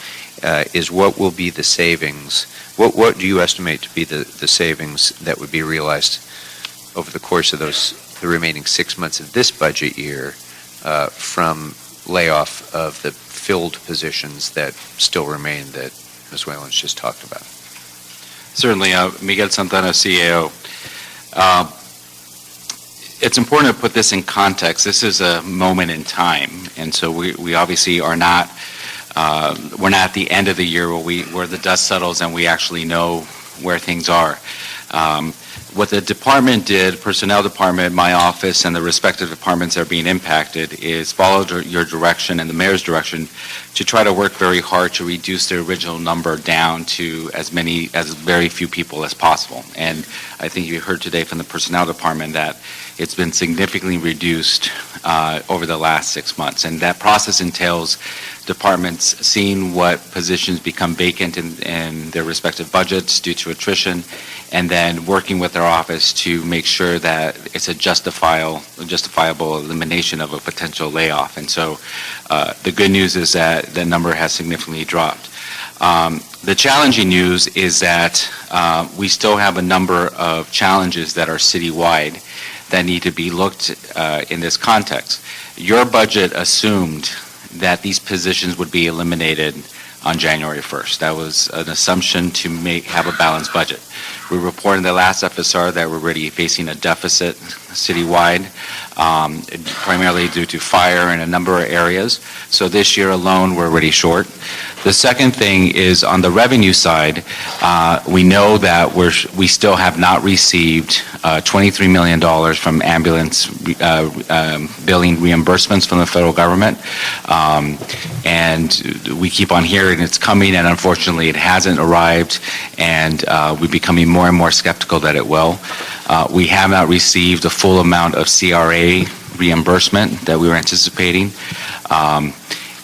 Speaker 1: is what will be the savings, what do you estimate to be the savings that would be realized over the course of the remaining 6 months of this budget year from layoff of the filled positions that still remain that Ms. Whalen's just talked about?
Speaker 7: Certainly. Miguel Santana, CAO. it's important to put this in context. This is a moment in time, and so we obviously are not, we're not at the end of the year where the dust settles and we actually know where things are. What the department did, personnel department, my office, and the respective departments that are being impacted is follow your direction and the mayor's direction to try to work very hard to reduce the original number down to as very few people as possible. And I think you heard today from the personnel department that it's been significantly reduced over the last 6 months. And that process entails departments seeing what positions become vacant in their respective budgets due to attrition, and then working with their office to make sure that it's a justifiable elimination of a potential layoff. And so the good news is that the number has significantly dropped. The challenging news is that we still have a number of challenges that are citywide that need to be looked in this context. Your budget assumed that these positions would be eliminated on January 1st. That was an assumption to have a balanced budget. We reported in the last FSR that we're already facing a deficit citywide, primarily due to fire in a number of areas. So this year alone, we're already short. The second thing is on the revenue side, we know that we still have not received $23 million from ambulance billing reimbursements from the federal government. And we keep on hearing it's coming, and unfortunately it hasn't arrived, and we're becoming more and more skeptical that it will. We have not received the full amount of CRA reimbursement that we were anticipating.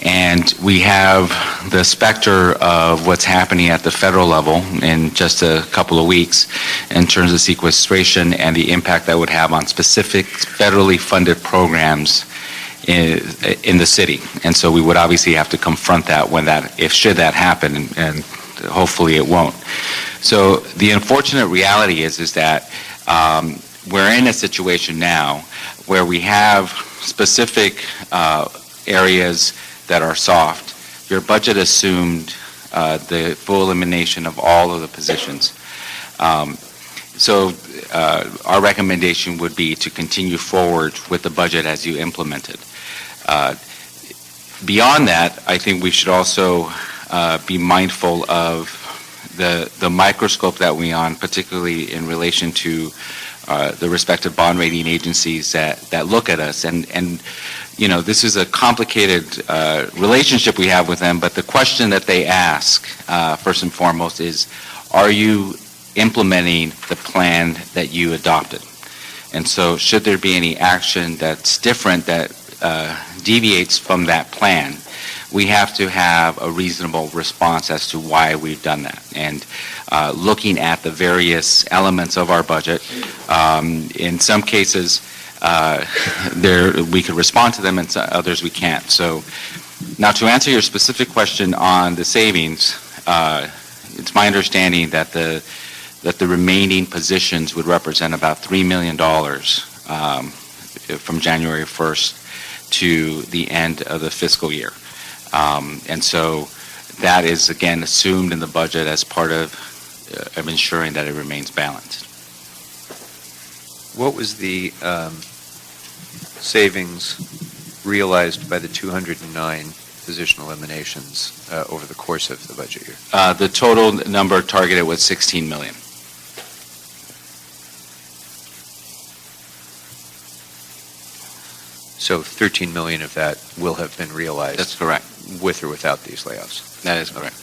Speaker 7: And we have the specter of what's happening at the federal level in just a couple of weeks in terms of sequestration and the impact that would have on specific federally funded programs in the city. And so we would obviously have to confront that should that happen, and hopefully it won't. So the unfortunate reality is that we're in a situation now where we have specific areas that are soft. Your budget assumed the full elimination of all of the positions. So our recommendation would be to continue forward with the budget as you implemented. Beyond that, I think we should also be mindful of the microscope that we're on, particularly in relation to the respective bond rating agencies that look at us. And you know, this is a complicated relationship we have with them, but the question that they ask, first and foremost, is, are you implementing the plan that you adopted? And so should there be any action that's different that deviates from that plan, we have to have a reasonable response as to why we've done that. And looking at the various elements of our budget, in some cases, we could respond to them, and others we can't. So now to answer your specific question on the savings, it's my understanding that the remaining positions would represent about $3 million from January 1st to the end of the fiscal year. And so that is, again, assumed in the budget as part of ensuring that it remains balanced.
Speaker 1: What was the savings realized by the 209 position eliminations over the course of the budget year?
Speaker 7: The total number targeted was $16 million.
Speaker 1: So 13 million of that will have been realized.
Speaker 7: That's correct.
Speaker 1: With or without these layoffs.
Speaker 7: That is correct.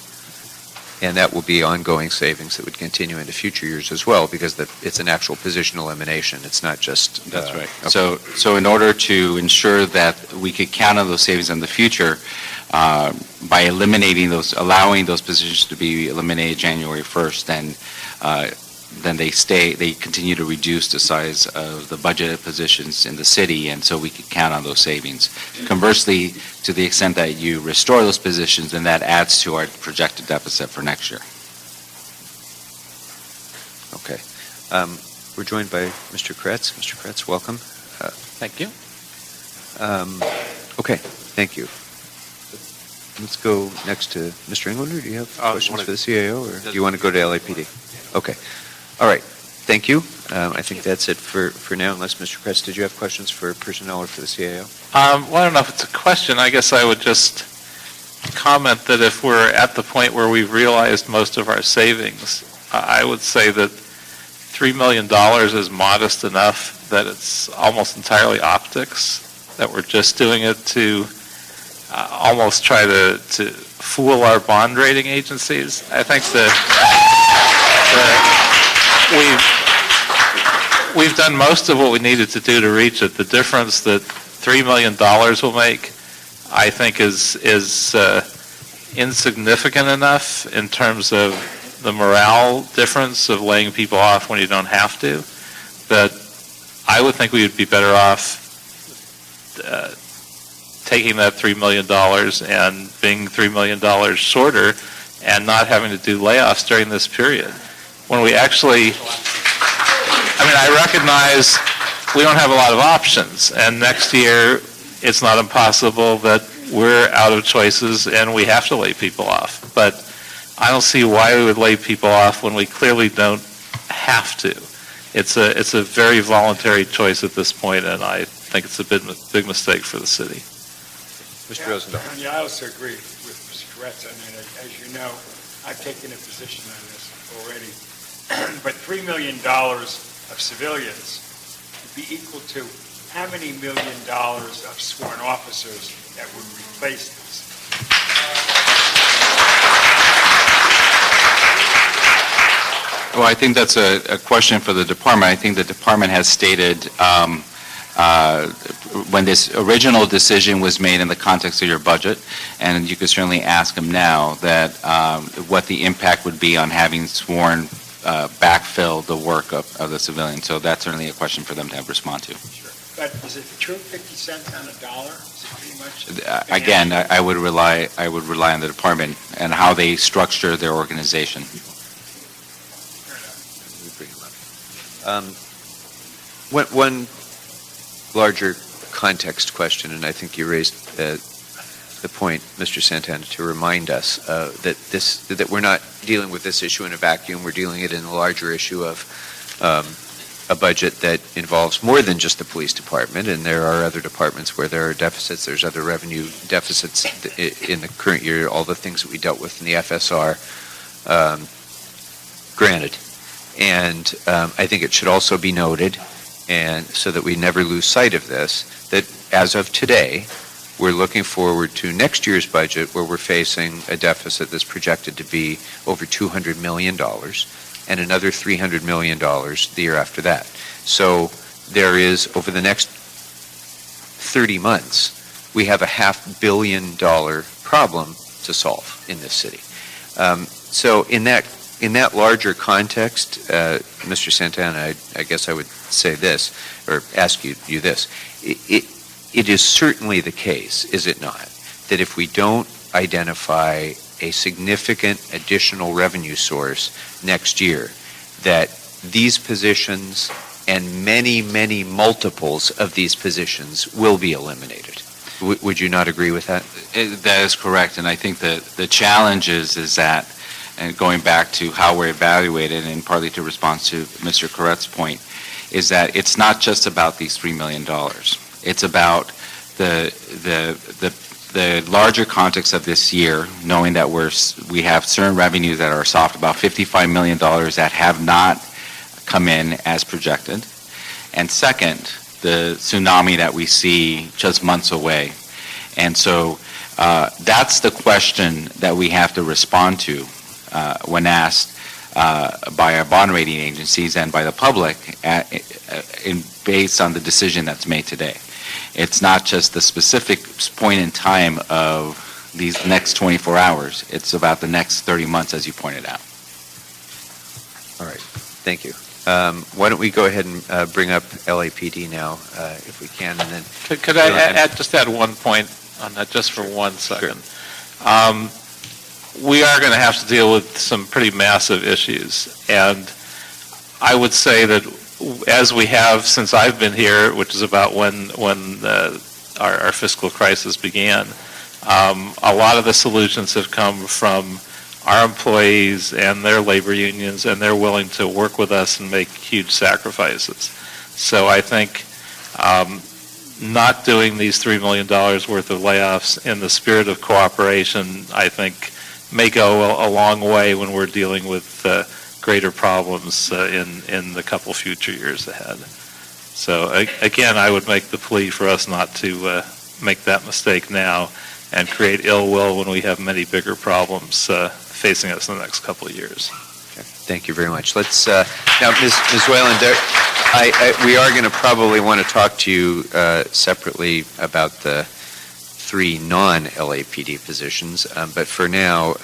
Speaker 1: And that will be ongoing savings that would continue into future years as well, because it's an actual position elimination. It's not just...
Speaker 7: That's right.
Speaker 1: Okay.
Speaker 7: So in order to ensure that we could count on those savings in the future, by eliminating those, allowing those positions to be eliminated January 1st, then they continue to reduce the size of the budgeted positions in the city, and so we could count on those savings. Conversely, to the extent that you restore those positions, then that adds to our projected deficit for next year.
Speaker 1: Okay. We're joined by Mr. Kretz. Mr. Kretz, welcome.
Speaker 8: Thank you.
Speaker 1: Okay, thank you. Let's go next to Mr. Englander. Do you have questions for the CAO, or do you want to go to LAPD? Okay. All right. Thank you. I think that's it for now, unless Mr. Kress, did you have questions for personnel or for the CAO?
Speaker 8: Well, I don't know if it's a question. I guess I would just comment that if we're at the point where we've realized most of our savings, I would say that $3 million is modest enough that it's almost entirely optics, that we're just doing it to almost try to fool our bond rating agencies. I think that we've done most of what we needed to do to reach it. The difference that $3 million will make, I think, is insignificant enough in terms of the morale difference of laying people off when you don't have to, that I would think we would be better off taking that $3 million and being $3 million shorter and not having to do layoffs during this period. When we actually, I recognize we don't have a lot of options, and next year it's not impossible that we're out of choices and we have to lay people off. But I don't see why we would lay people off when we clearly don't have to. It's a very voluntary choice at this point, and I think it's a big mistake for the city.
Speaker 1: Mr. Rosendahl.
Speaker 6: Yeah, I also agree with Mr. Koretz. As you know, I've taken a position on this already. But $3 million of civilians would be equal to how many $1 million of sworn officers that would replace this?
Speaker 7: Well, I think that's a question for the department. I think the department has stated when this original decision was made in the context of your budget, and you could certainly ask them now that what the impact would be on having sworn backfill the work of the civilians. So that's certainly a question for them to respond to.
Speaker 6: Sure. But is it true 50 cents on a dollar? Is it pretty much?
Speaker 7: Again, I would rely on the department and how they structure their organization.
Speaker 1: One larger context question, and I think you raised the point, Mr. Santana, to remind us that we're not dealing with this issue in a vacuum. We're dealing it in a larger issue of a budget that involves more than just the police department, and there are other departments where there are deficits. There's other revenue deficits in the current year, all the things that we dealt with in the FSR, granted. And I think it should also be noted, and so that we never lose sight of this, that as of today, we're looking forward to next year's budget where we're facing a deficit that's projected to be over $200 million and another $300 million the year after that. So there is, over the next 30 months, we have a $500 million problem to solve in this city. So in that larger context, Mr. Santana, I guess I would say this, or ask you this. It is certainly the case, is it not, that if we don't identify a significant additional revenue source next year, that these positions and many, many multiples of these positions will be eliminated. Would you not agree with that?
Speaker 7: That is correct, and I think the challenge is that, and going back to how we're evaluated, and partly to respond to Mr. Koretz's point, is that it's not just about these $3 million. It's about the larger context of this year, knowing that we have certain revenues that are soft, about $55 million that have not come in as projected. And second, the tsunami that we see just months away. And so that's the question that we have to respond to when asked by our bond rating agencies and by the public based on the decision that's made today. It's not just the specific point in time of these next 24 hours. It's about the next 30 months, as you pointed out.
Speaker 1: All right. Thank you. Why don't we go ahead and bring up LAPD now, if we can, and then...
Speaker 8: Could I just add one point on that, just for 1 second? Sure. We are going to have to deal with some pretty massive issues, and I would say that as we have since I've been here, which is about when our fiscal crisis began, a lot of the solutions have come from our employees and their labor unions, and they're willing to work with us and make huge sacrifices. So I think not doing these $3 million worth of layoffs in the spirit of cooperation, I think, may go a long way when we're dealing with greater problems in the couple future years ahead. So again, I would make the plea for us not to make that mistake now and create ill will when we have many bigger problems facing us in the next couple of years.
Speaker 1: Okay, thank you very much. Let's now, Ms. Whalen, we are going to probably want to talk to you separately about the 3 non-LAPD positions, but for now,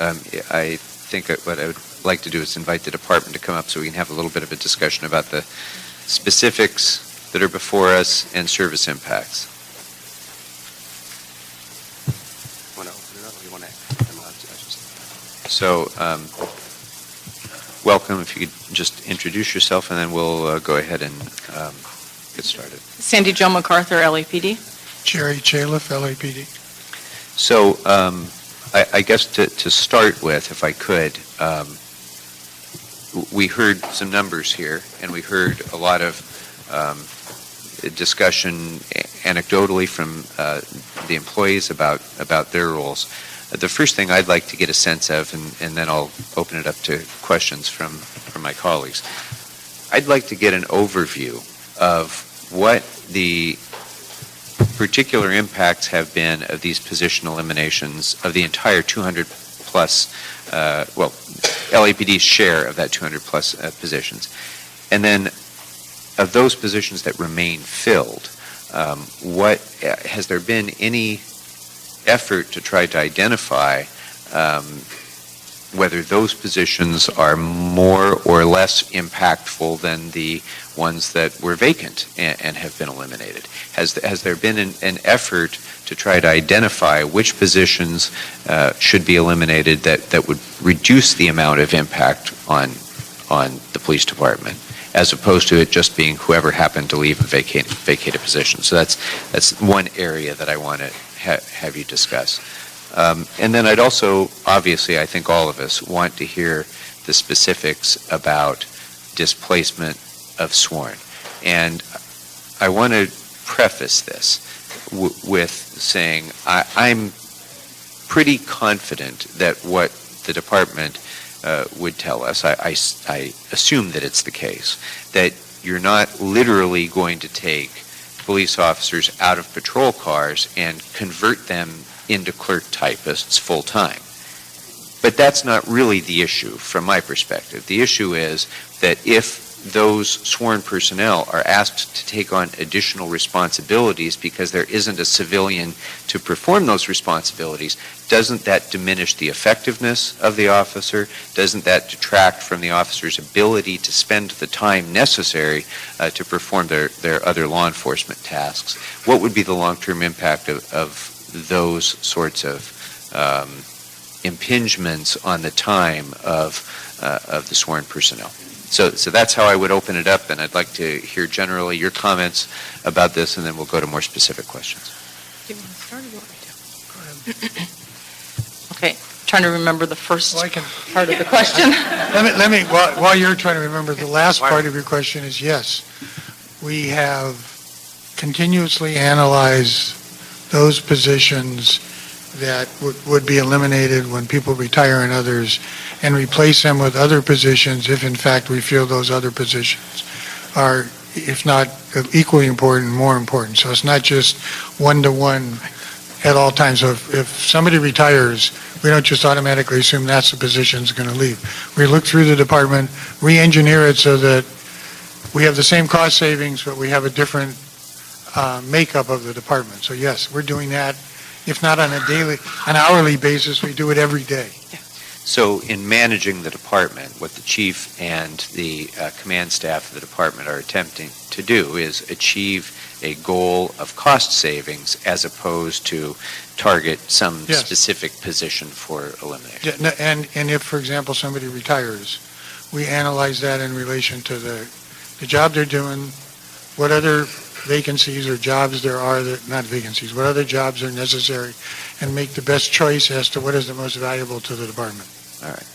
Speaker 1: I think what I would like to do is invite the department to come up so we can have a little bit of a discussion about the specifics that are before us and service impacts.
Speaker 5: Want to open it up, or you want to?
Speaker 1: So, welcome. If you could just introduce yourself, and then we'll go ahead and get started.
Speaker 10: Sandy Jo MacArthur, LAPD.
Speaker 11: Jerry Chaliff, LAPD.
Speaker 1: So, I guess to start with, if I could, we heard some numbers here, and we heard a lot of discussion anecdotally from the employees about their roles. The first thing I'd like to get a sense of, and then I'll open it up to questions from my colleagues. I'd like to get an overview of what the particular impacts have been of these position eliminations of the entire 200 plus, LAPD's share of that 200 plus positions. And then of those positions that remain filled, what has there been any effort to try to identify whether those positions are more or less impactful than the ones that were vacant and have been eliminated? Has there been an effort to try to identify which positions should be eliminated that would reduce the amount of impact on the police department, as opposed to it just being whoever happened to leave a vacated position? So that's one area that I want to have you discuss. And then I'd also, obviously, I think all of us want to hear the specifics about displacement of sworn. And I want to preface this with saying I'm pretty confident that what the department would tell us, I assume that it's the case, that you're not literally going to take police officers out of patrol cars and convert them into clerk typists full-time. But that's not really the issue from my perspective. The issue is that if those sworn personnel are asked to take on additional responsibilities because there isn't a civilian to perform those responsibilities, doesn't that diminish the effectiveness of the officer? Doesn't that detract from the officer's ability to spend the time necessary to perform their other law enforcement tasks? What would be the long-term impact of those sorts of impingements on the time of the sworn personnel? So that's how I would open it up, and I'd like to hear generally your comments about this, and then we'll go to more specific questions.
Speaker 10: Do you want to start or you want me to? Go ahead. Okay, trying to remember the first part of the question.
Speaker 11: Let me while you're trying to remember, the last part of your question is yes. We have continuously analyzed those positions that would be eliminated when people retire and others, and replace them with other positions if in fact we feel those other positions are, if not equally important, more important. So it's not just one-to-one at all times. So if somebody retires, we don't just automatically assume that's the position that's going to leave. We look through the department, re-engineer it so that we have the same cost savings, but we have a different makeup of the department. So yes, we're doing that. If not on an hourly basis, we do it every day.
Speaker 1: So in managing the department, what the chief and the command staff of the department are attempting to do is achieve a goal of cost savings as opposed to target some specific position for elimination.
Speaker 11: Yeah, and if, for example, somebody retires, we analyze that in relation to the job they're doing, what other vacancies or jobs there are, not vacancies, what other jobs are necessary, and make the best choice as to what is the most valuable to the department.
Speaker 1: All right.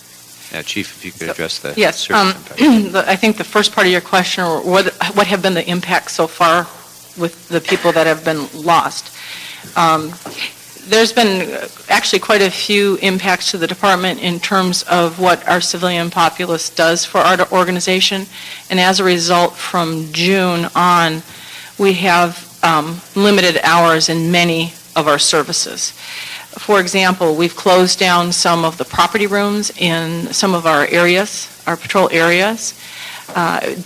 Speaker 1: Now, Chief, if you could address the
Speaker 10: Yes.
Speaker 1: service impact.
Speaker 10: I think the first part of your question, or what have been the impacts so far with the people that have been lost? There's been actually quite a few impacts to the department in terms of what our civilian populace does for our organization, and as a result, from June on, we have limited hours in many of our services. For example, we've closed down some of the property rooms in some of our areas, our patrol areas.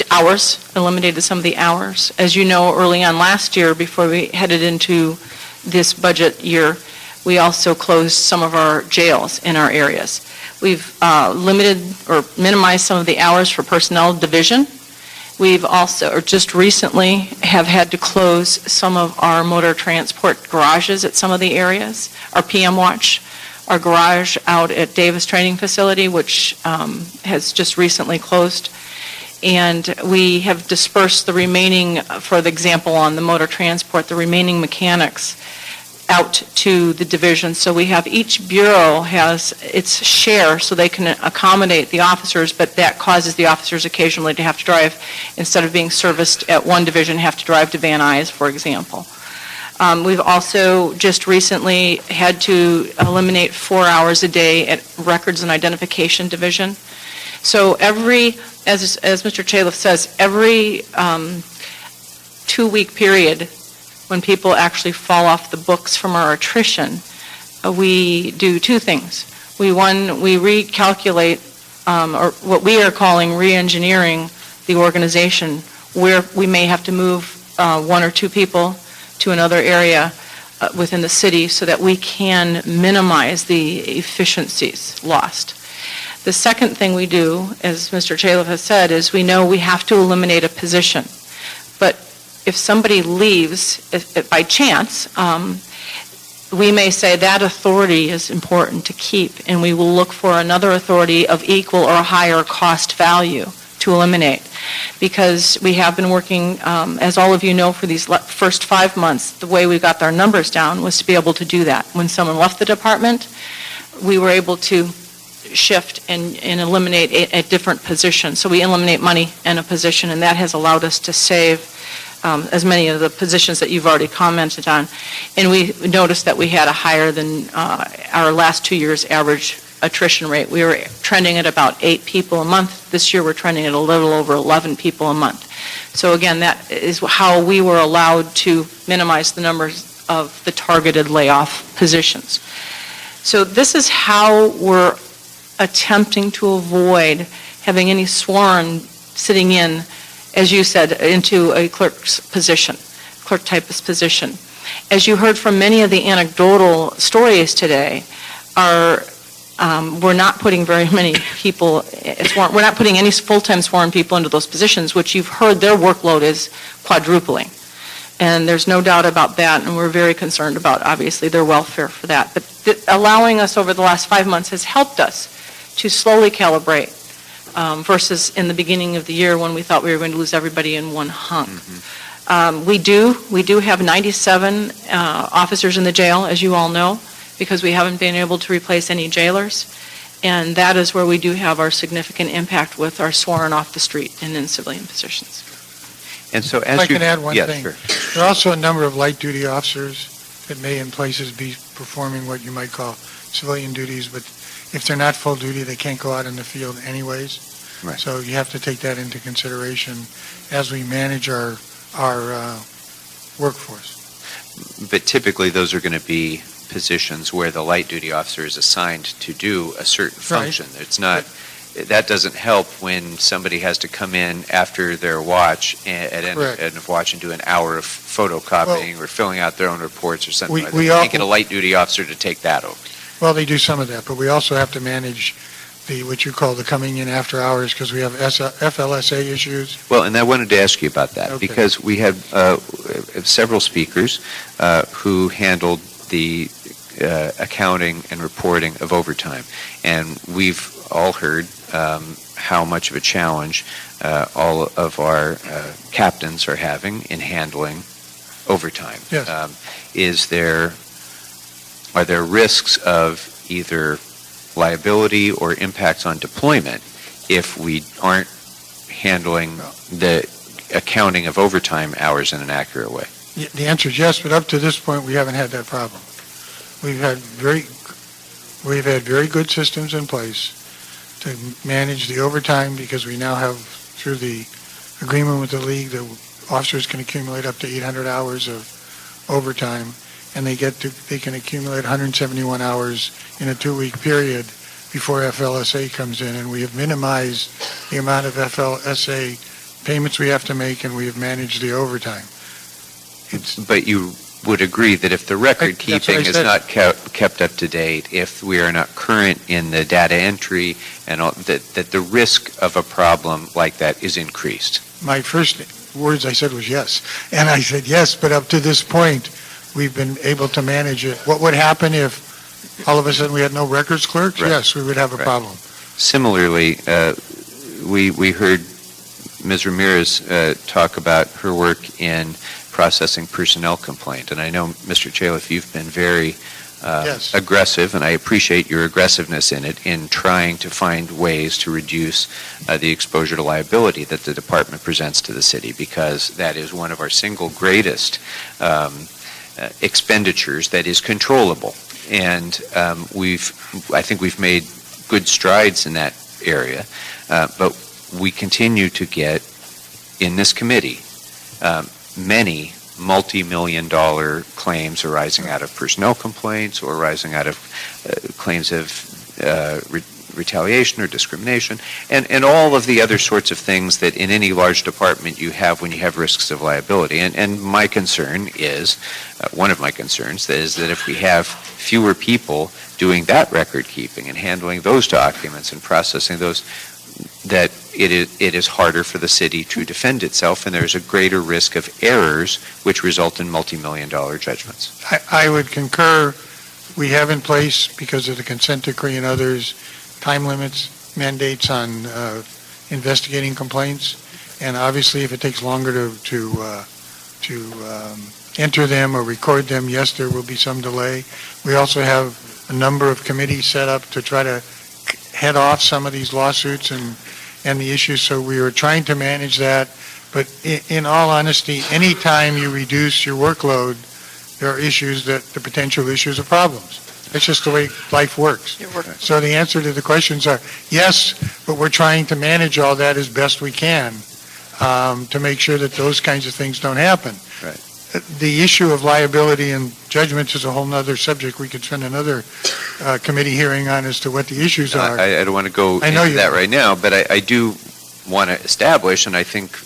Speaker 10: Hours, eliminated some of the hours. As you know, early on last year, before we headed into this budget year, we also closed some of our jails in our areas. We've limited or minimized some of the hours for personnel division. We've also, or just recently, have had to close some of our motor transport garages at some of the areas. Our PM Watch, our garage out at Davis Training Facility, which has just recently closed. And we have dispersed the remaining, for the example on the motor transport, the remaining mechanics out to the division. So we have, each bureau has its share so they can accommodate the officers, but that causes the officers occasionally to have to drive, instead of being serviced at one division, have to drive to Van Nuys, for example. We've also just recently had to eliminate 4 hours a day at Records and Identification Division. So every, as Mr. Chaliff says, every 2-week period, when people actually fall off the books from our attrition, we do two things. We recalculate, or what we are calling re-engineering the organization, where we may have to move 1 or 2 people to another area within the city so that we can minimize the efficiencies lost. The second thing we do, as Mr. Chaliff has said, is we know we have to eliminate a position. But if somebody leaves by chance, we may say that authority is important to keep, and we will look for another authority of equal or higher cost value to eliminate. Because we have been working, as all of you know, for these first 5 months, the way we got our numbers down was to be able to do that. When someone left the department, we were able to shift and eliminate a different position. So we eliminate money and a position, and that has allowed us to save as many of the positions that you've already commented on. And we noticed that we had a higher than our last 2 years' average attrition rate. We were trending at about 8 people a month. This year we're trending at a little over 11 people a month. So again, that is how we were allowed to minimize the numbers of the targeted layoff positions. So this is how we're attempting to avoid having any sworn sitting in, as you said, into a clerk's position, clerk typist position. As you heard from many of the anecdotal stories today, we're not putting very many people, we're not putting any full-time sworn people into those positions, which you've heard their workload is quadrupling. And there's no doubt about that, and we're very concerned about, obviously, their welfare for that. But allowing us over the last 5 months has helped us to slowly calibrate versus in the beginning of the year when we thought we were going to lose everybody in one hunk. Mm-hmm. We do have 97 officers in the jail, as you all know, because we haven't been able to replace any jailers. And that is where we do have our significant impact with our sworn off the street and in civilian positions.
Speaker 1: And so
Speaker 11: as I can add one thing.
Speaker 1: Sure.
Speaker 11: There are also a number of light duty officers that may in places be performing what you might call civilian duties, but if they're not full duty, they can't go out in the field anyways.
Speaker 1: Right.
Speaker 11: So you have to take that into consideration as we manage our workforce.
Speaker 1: But typically, those are going to be positions where the light duty officer is assigned to do a certain function.
Speaker 11: Right.
Speaker 1: It's not. That doesn't help when somebody has to come in after their watch at end of watch and do an hour of photocopying or filling out their own reports or something like that. You can't get a light duty officer to take that over.
Speaker 11: Well, they do some of that, but we also have to manage what you call the coming in after hours because we have FLSA issues.
Speaker 1: Well, and I wanted to ask you about that because we had several speakers who handled the accounting and reporting of overtime, and we've all heard how much of a challenge all of our captains are having in handling overtime.
Speaker 11: Yes.
Speaker 1: Are there risks of either liability or impacts on deployment if we aren't handling the accounting of overtime hours in an accurate way?
Speaker 11: The answer is yes, but up to this point, we haven't had that problem. We've had very good systems in place to manage the overtime because we now have, through the agreement with the league, the officers can accumulate up to 800 hours of overtime, and they can accumulate 171 hours in a 2-week period before FLSA comes in, and we have minimized the amount of FLSA payments we have to make, and we have managed the overtime.
Speaker 1: But you would agree that if the record keeping is not kept up to date, if we are not current in the data entry, and all, that the risk of a problem like that is increased?
Speaker 11: My first words I said was yes, and I said yes, but up to this point, we've been able to manage it. What would happen if all of a sudden we had no records clerks?
Speaker 1: Right.
Speaker 11: Yes, we would have a problem.
Speaker 1: Similarly, we heard Ms. Ramirez talk about her work in processing personnel complaint, and I know, Mr. Chaliff, you've been very
Speaker 11: Yes.
Speaker 1: aggressive, and I appreciate your aggressiveness in it, in trying to find ways to reduce the exposure to liability that the department presents to the city, because that is one of our single greatest expenditures that is controllable. And I think we've made good strides in that area, but we continue to get, in this committee, many multi-million-dollar claims arising out of personnel complaints or arising out of claims of retaliation or discrimination, and all of the other sorts of things that in any large department you have when you have risks of liability. And my concern is, one of my concerns, is that if we have fewer people doing that record keeping and handling those documents and processing those, that it is harder for the city to defend itself, and there's a greater risk of errors which result in multi-million-dollar judgments.
Speaker 11: I would concur. We have in place, because of the consent decree and others, time limits, mandates on investigating complaints, and obviously if it takes longer to enter them or record them, yes, there will be some delay. We also have a number of committees set up to try to head off some of these lawsuits and the issues, so we are trying to manage that. But in all honesty, any time you reduce your workload, there are issues the potential issues of problems. It's just the way life works. So the answer to the questions are yes, but we're trying to manage all that as best we can to make sure that those kinds of things don't happen.
Speaker 1: Right.
Speaker 11: The issue of liability and judgments is a whole other subject we could spend another committee hearing on as to what the issues are.
Speaker 1: I don't want to go into that right now, but I do want to establish, and I think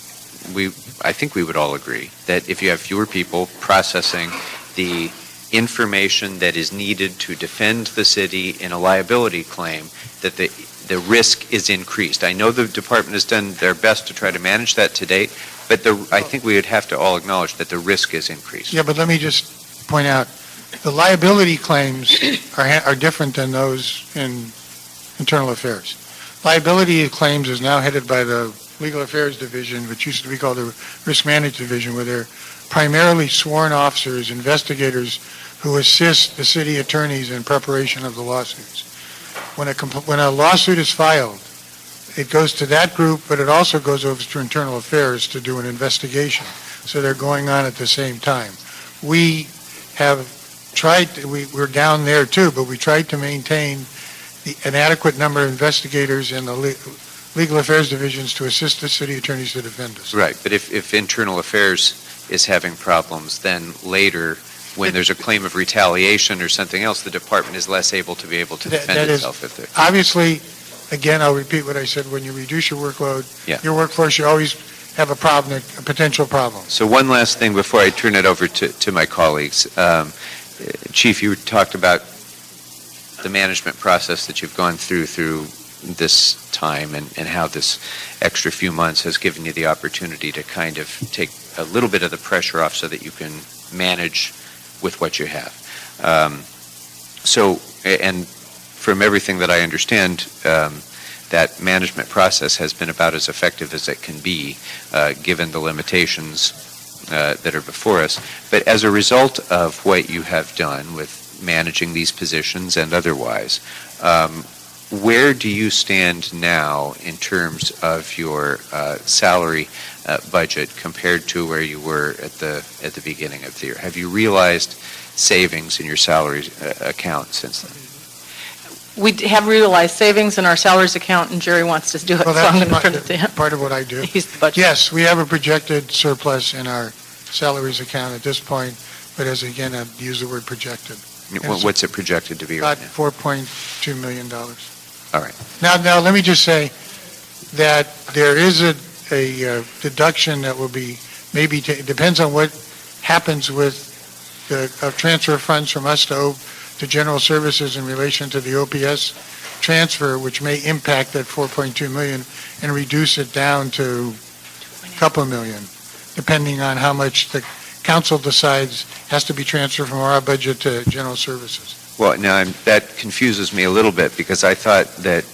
Speaker 1: we would all agree, that if you have fewer people processing the information that is needed to defend the city in a liability claim, that the risk is increased. I know the department has done their best to try to manage that to date, but I think we would have to all acknowledge that the risk is increased.
Speaker 11: Yeah, but let me just point out, the liability claims are different than those in internal affairs. Liability claims is now headed by the Legal Affairs Division, which used to be called the Risk Management Division, where they're primarily sworn officers, investigators who assist the city attorneys in preparation of the lawsuits. When a lawsuit is filed, it goes to that group, but it also goes over to Internal Affairs to do an investigation. So they're going on at the same time. We have tried, we're down there too, but we tried to maintain an adequate number of investigators in the Legal Affairs Divisions to assist the city attorneys to defend us.
Speaker 1: Right, but if Internal Affairs is having problems, then later, when there's a claim of retaliation or something else, the department is less able to defend itself.
Speaker 11: Obviously, again, I'll repeat what I said, when you reduce your workload, your workforce, you always have a problem, a potential problem.
Speaker 1: So one last thing before I turn it over to my colleagues. Chief, you talked about the management process that you've gone through this time and how this extra few months has given you the opportunity to kind of take a little bit of the pressure off so that you can manage with what you have. And from everything that I understand, that management process has been about as effective as it can be, given the limitations that are before us. But as a result of what you have done with managing these positions and otherwise, where do you stand now in terms of your salary budget compared to where you were at the beginning of the year? Have you realized savings in your salaries account since then?
Speaker 10: We have realized savings in our salaries account, and Jerry wants to do it, so
Speaker 11: Well,
Speaker 10: I'm going to
Speaker 11: that's
Speaker 10: turn it to him.
Speaker 11: part of what I do.
Speaker 10: He's the budget.
Speaker 11: Yes, we have a projected surplus in our salaries account at this point, but as again, I'd use the word projected.
Speaker 1: What's it projected to be
Speaker 11: About
Speaker 1: right now?
Speaker 11: $4.2 million.
Speaker 1: All right.
Speaker 11: Now, let me just say that there is a deduction that will be, maybe, it depends on what happens with the transfer of funds from us to general services in relation to the OPS transfer, which may impact that 4.2 million and reduce it down to a couple million, depending on how much the council decides has to be transferred from our budget to general services.
Speaker 1: Well, now that confuses me a little bit because I thought that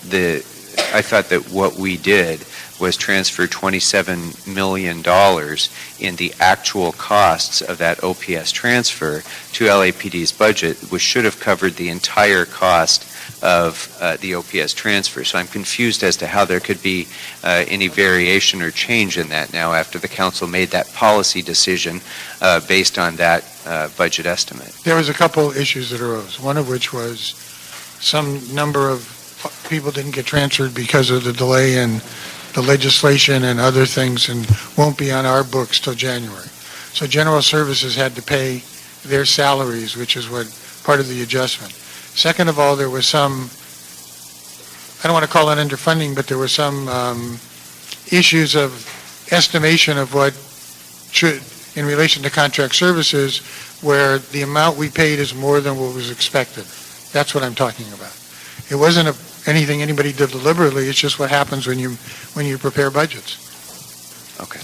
Speaker 1: what we did was transfer $27 million in the actual costs of that OPS transfer to LAPD's budget, which should have covered the entire cost of the OPS transfer. So I'm confused as to how there could be any variation or change in that now after the council made that policy decision based on that budget estimate.
Speaker 11: There was a couple issues that arose, one of which was some number of people didn't get transferred because of the delay in the legislation and other things and won't be on our books till January. So general services had to pay their salaries, which is what part of the adjustment. Second of all, there was some, I don't want to call it underfunding, but there were some issues of estimation of what should, in relation to contract services, where the amount we paid is more than what was expected. That's what I'm talking about. It wasn't anything anybody did deliberately, it's just what happens when you prepare budgets.
Speaker 1: Okay.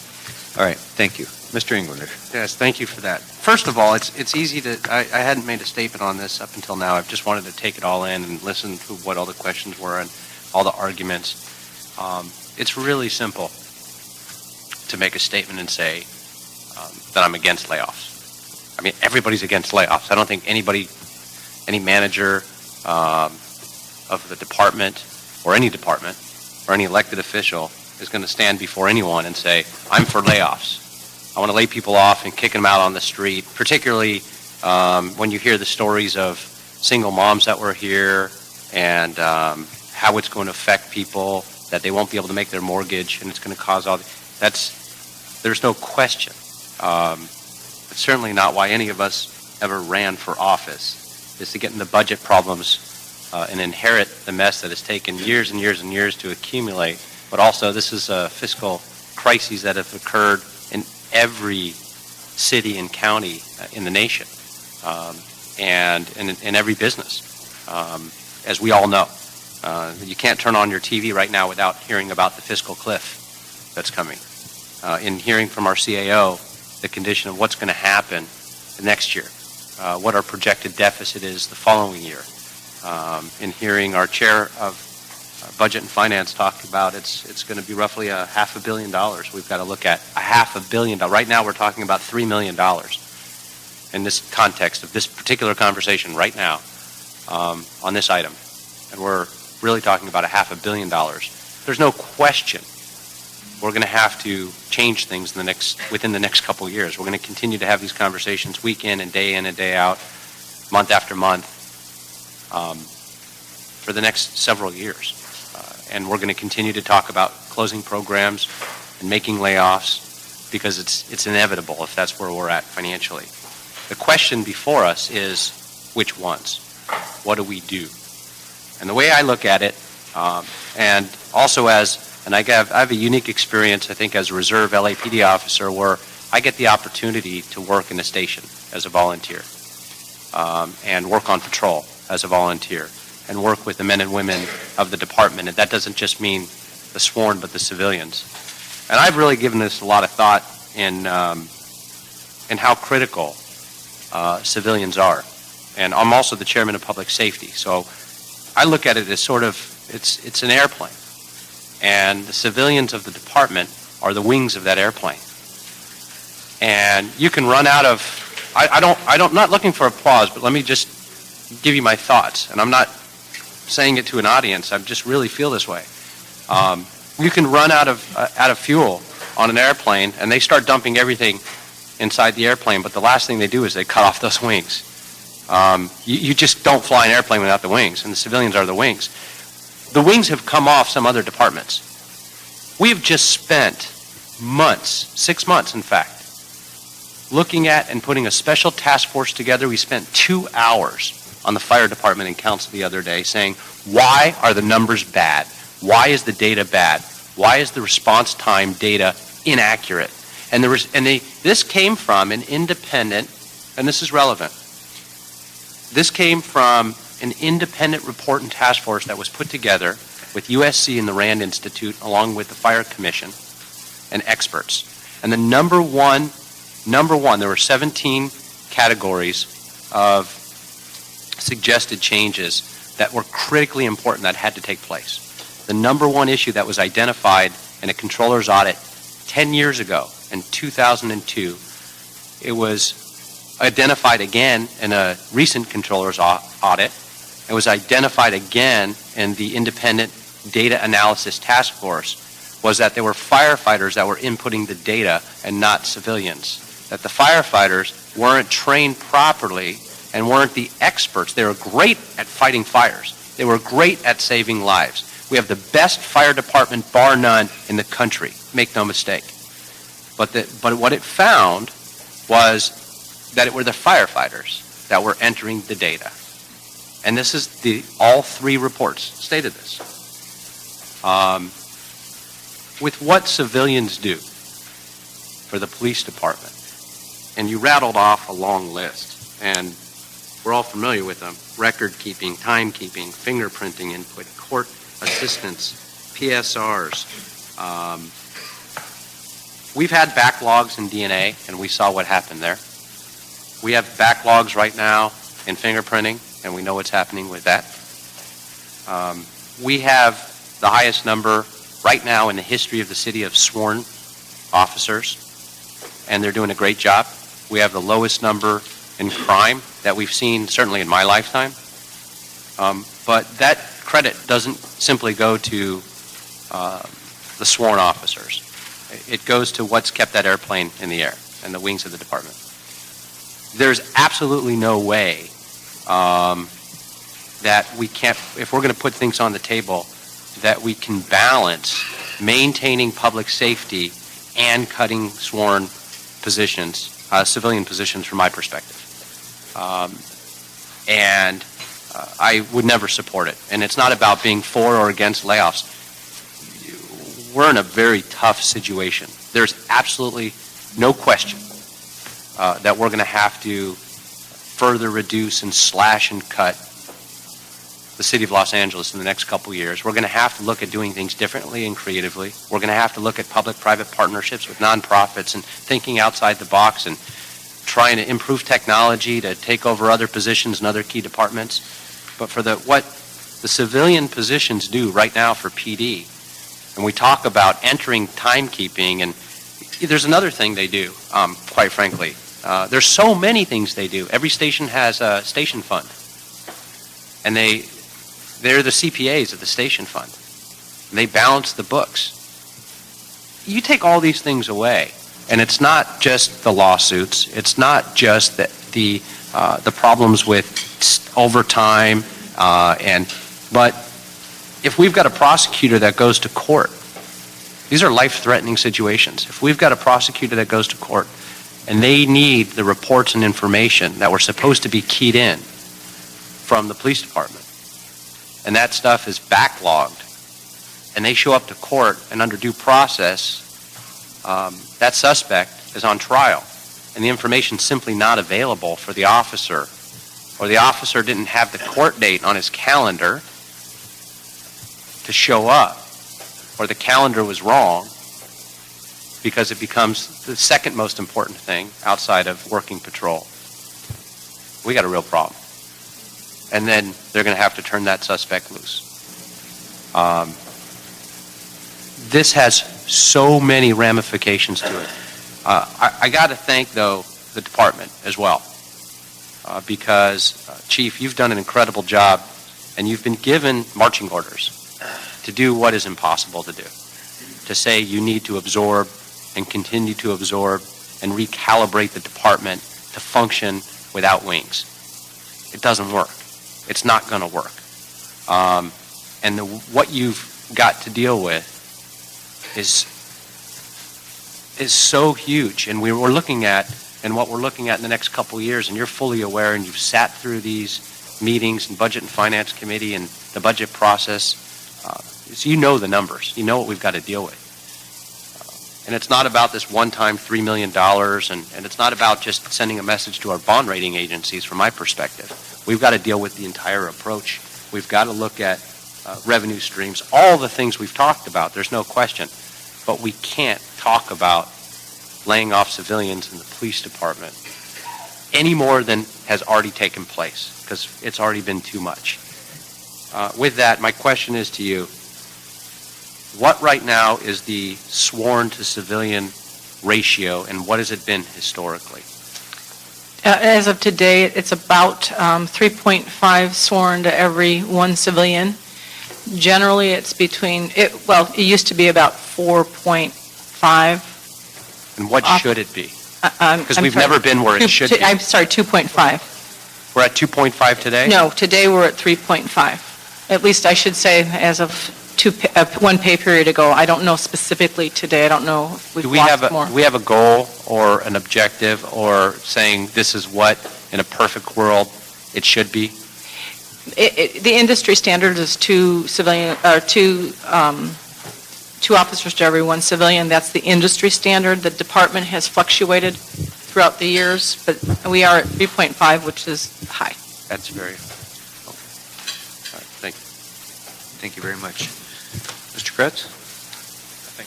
Speaker 1: All right. Thank you. Mr. Englander.
Speaker 5: Yes, thank you for that. First of all, it's easy to, I hadn't made a statement on this up until now. I've just wanted to take it all in and listen to what all the questions were and all the arguments. It's really simple to make a statement and say that I'm against layoffs. I mean, everybody's against layoffs. I don't think any manager of the department or any elected official is going to stand before anyone and say, I'm for layoffs. I want to lay people off and kick them out on the street, particularly when you hear the stories of single moms that were here and how it's going to affect people, that they won't be able to make their mortgage and it's going to cause all there's no question. It's certainly not why any of us ever ran for office, is to get into budget problems and inherit the mess that has taken years and years and years to accumulate. But also, this is a fiscal crises that have occurred in every city and county in the nation, and in every business, as we all know. You can't turn on your TV right now without hearing about the fiscal cliff that's coming. In hearing from our CAO the condition of what's going to happen next year, what our projected deficit is the following year. In hearing our chair of Budget and Finance talk about it's going to be roughly $500 million. We've got to look at $500 million. Right now we're talking about $3 million in this context of this particular conversation right now on this item. And we're really talking about $500 million. There's no question we're going to have to change things within the next couple of years. We're going to continue to have these conversations week in and day out, month after month, for the next several years. And we're going to continue to talk about closing programs and making layoffs because it's inevitable if that's where we're at financially. The question before us is, which ones? What do we do? And the way I look at it, and also I have a unique experience, I think, as a reserve LAPD officer where I get the opportunity to work in a station as a volunteer and work on patrol as a volunteer and work with the men and women of the department. And that doesn't just mean the sworn, but the civilians. And I've really given this a lot of thought in how critical civilians are. And I'm also the chairman of public safety. So I look at it as sort of, it's an airplane. And the civilians of the department are the wings of that airplane. And you can run out of, I'm not looking for applause, but let me just give you my thoughts. And I'm not saying it to an audience. I just really feel this way. You can run out of fuel on an airplane, and they start dumping everything inside the airplane, but the last thing they do is they cut off those wings. You just don't fly an airplane without the wings, and the civilians are the wings. The wings have come off some other departments. We've just spent months, 6 months in fact, looking at and putting a special task force together. We spent 2 hours on the fire department in council the other day saying, why are the numbers bad? Why is the data bad? Why is the response time data inaccurate? And this came from an independent, and this is relevant, this came from an independent report and task force that was put together with USC and the RAND Institute along with the Fire Commission and experts. And the number one, there were 17 categories of suggested changes that were critically important that had to take place. The number one issue that was identified in a controller's audit 10 years ago in 2002, it was identified again in a recent controller's audit. It was identified again in the independent data analysis task force, was that there were firefighters that were inputting the data and not civilians. That the firefighters weren't trained properly and weren't the experts. They were great at fighting fires. They were great at saving lives. We have the best fire department, bar none, in the country. Make no mistake. But what it found was that it were the firefighters that were entering the data. And this is all three reports stated this. With what civilians do for the police department, and you rattled off a long list, and we're all familiar with them: record keeping, timekeeping, fingerprinting input, court assistance, PSRs. We've had backlogs in DNA, and we saw what happened there. We have backlogs right now in fingerprinting, and we know what's happening with that. We have the highest number right now in the history of the city of sworn officers, and they're doing a great job. We have the lowest number in crime that we've seen, certainly in my lifetime. But that credit doesn't simply go to the sworn officers. It goes to what's kept that airplane in the air and the wings of the department. There's absolutely no way that we can't, if we're going to put things on the table, that we can balance maintaining public safety and cutting sworn positions, civilian positions from my perspective. I would never support it. And it's not about being for or against layoffs. We're in a very tough situation. There's absolutely no question that we're going to have to further reduce and slash and cut the city of Los Angeles in the next couple years. We're going to have to look at doing things differently and creatively. We're going to have to look at public-private partnerships with nonprofits and thinking outside the box and trying to improve technology to take over other positions in other key departments. But for what the civilian positions do right now for PD, and we talk about entering timekeeping, and there's another thing they do, quite frankly. There's so many things they do. Every station has a station fund, and they're the CPAs of the station fund. And they balance the books. You take all these things away, and it's not just the lawsuits. It's not just the problems with overtime, but if we've got a prosecutor that goes to court, these are life-threatening situations. If we've got a prosecutor that goes to court and they need the reports and information that were supposed to be keyed in from the police department, and that stuff is backlogged, and they show up to court and under due process, that suspect is on trial, and the information's simply not available for the officer, or the officer didn't have the court date on his calendar to show up, or the calendar was wrong, because it becomes the second most important thing outside of working patrol. We got a real problem. And then they're going to have to turn that suspect loose. This has so many ramifications to it. I got to thank, though, the department as well, because, Chief, you've done an incredible job And you've been given marching orders to do what is impossible to do. To say you need to absorb and continue to absorb and recalibrate the department to function without wings. It doesn't work. It's not going to work. And what you've got to deal with is so huge. And what we're looking at in the next couple of years, and you're fully aware, and you've sat through these meetings and Budget and Finance Committee and the budget process, so you know the numbers. You know what we've got to deal with. And it's not about this one-time $3 million, and it's not about just sending a message to our bond rating agencies from my perspective. We've got to deal with the entire approach. We've got to look at revenue streams, all the things we've talked about, there's no question. But we can't talk about laying off civilians in the police department any more than has already taken place, because it's already been too much. With that, my question is to you, what right now is the sworn to civilian ratio, and what has it been historically?
Speaker 10: As of today, it's about 3.5 sworn to every one civilian. Generally, it's it used to be about 4.5.
Speaker 5: And what should it be? Because we've never been where it should be.
Speaker 10: I'm sorry, 2.5.
Speaker 5: We're at 2.5 today?
Speaker 10: No, today we're at 3.5. At least I should say as of one pay period ago. I don't know specifically today. I don't know if we've lost more.
Speaker 5: Do we have a goal or an objective or saying this is what, in a perfect world, it should be?
Speaker 10: The industry standard is two officers to every one civilian. That's the industry standard. The department has fluctuated throughout the years, but we are at 3.5, which is high.
Speaker 5: That's very okay. All right, thank you.
Speaker 1: Thank you very much. Mr. Kretz? Okay.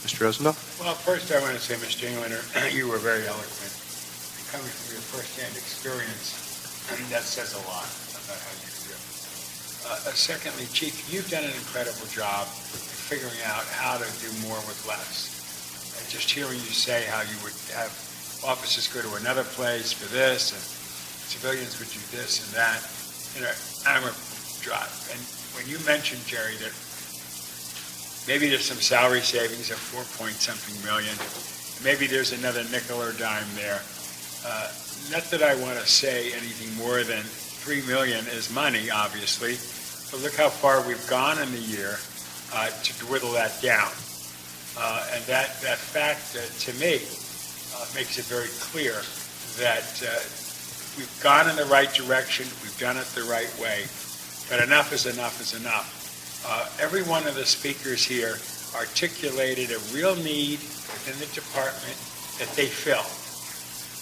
Speaker 1: Mr. Rosendahl?
Speaker 6: Well, first I want to say, Mr. Englander, you were very eloquent. Coming from your first-hand experience, that says a lot about how you feel. Secondly, Chief, you've done an incredible job in figuring out how to do more with less. Just hearing you say how you would have officers go to another place for this, and civilians would do this and that, I'm a drive. And when you mentioned, Jerry, that maybe there's some salary savings of 4-point-something million, maybe there's another nickel or dime there. Not that I want to say anything more than $3 million is money, obviously, but look how far we've gone in the year to dwindle that down. And that fact, to me, makes it very clear that we've gone in the right direction, we've done it the right way, but enough is enough is enough. Every one of the speakers here articulated a real need within the department that they fill.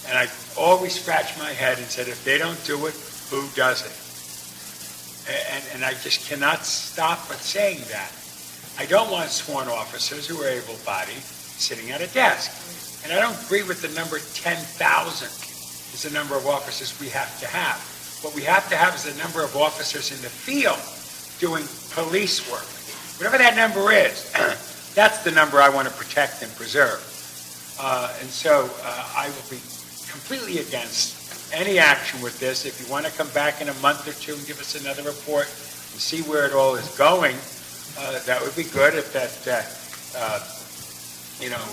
Speaker 6: And I always scratched my head and said, if they don't do it, who does it? And I just cannot stop but saying that. I don't want sworn officers who are able-bodied sitting at a desk. And I don't agree with the number 10,000 is the number of officers we have to have. What we have to have is the number of officers in the field doing police work. Whatever that number is, that's the number I want to protect and preserve. And so I will be completely against any action with this. If you want to come back in a month or two and give us another report and see where it all is going, that would be good. If that,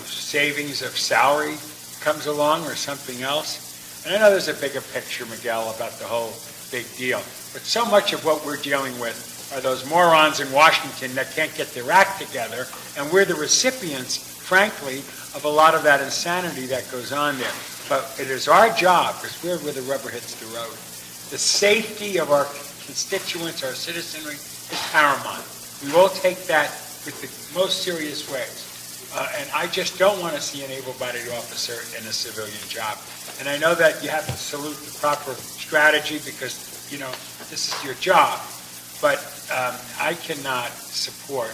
Speaker 6: savings of salary comes along or something else. And I know there's a bigger picture, Miguel, about the whole big deal. But so much of what we're dealing with are those morons in Washington that can't get their act together, and we're the recipients, frankly, of a lot of that insanity that goes on there. But it is our job, because we're where the rubber hits the road. The safety of our constituents, our citizenry, is paramount. We will take that with the most serious ways. And I just don't want to see an able-bodied officer in a civilian job. And I know that you have to salute the proper strategy because, this is your job. But I cannot support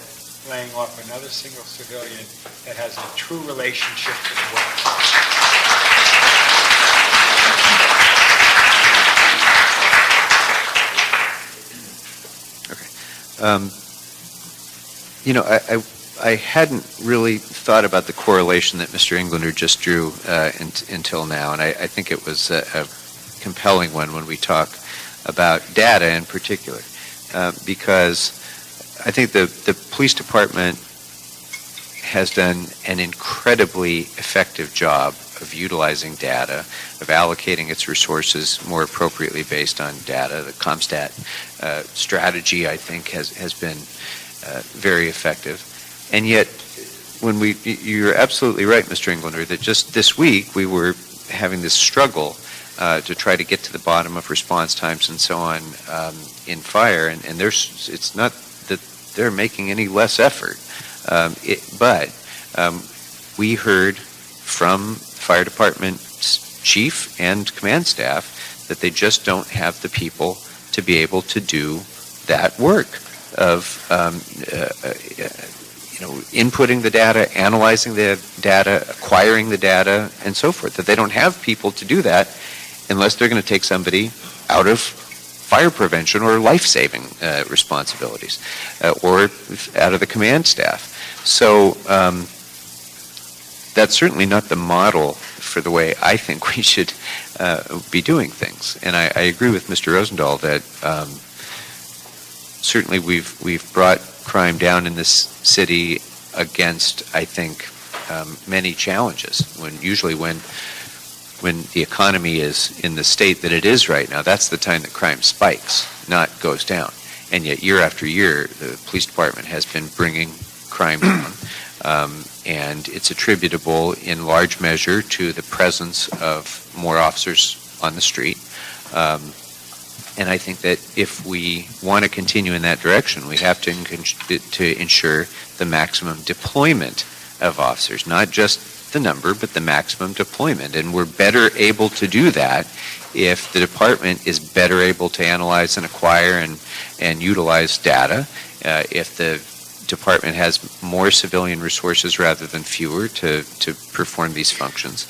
Speaker 6: laying off another single civilian that has a true relationship to the work.
Speaker 1: I hadn't really thought about the correlation that Mr. Englander just drew until now, and I think it was a compelling one when we talk about data in particular. because I think the police department has done an incredibly effective job of utilizing data, of allocating its resources more appropriately based on data. The ComStat strategy, I think, has been very effective. And yet, you're absolutely right, Mr. Englander, that just this week we were having this struggle to try to get to the bottom of response times and so on in fire, and it's not that they're making any less effort. But we heard from fire department chief and command staff that they just don't have the people to be able to do that work of inputting the data, analyzing the data, acquiring the data, and so forth. That they don't have people to do that unless they're going to take somebody out of fire prevention or life-saving responsibilities, or out of the command staff. So that's certainly not the model for the way I think we should be doing things. And I agree with Mr. Rosendahl that certainly we've brought crime down in this city against, I think, many challenges. Usually when the economy is in the state that it is right now, that's the time that crime spikes, not goes down. And yet year after year, the police department has been bringing crime down. And it's attributable in large measure to the presence of more officers on the street. And I think that if we want to continue in that direction, we have to ensure the maximum deployment of officers, not just the number, but the maximum deployment. And we're better able to do that if the department is better able to analyze and acquire and utilize data, if the department has more civilian resources rather than fewer to perform these functions.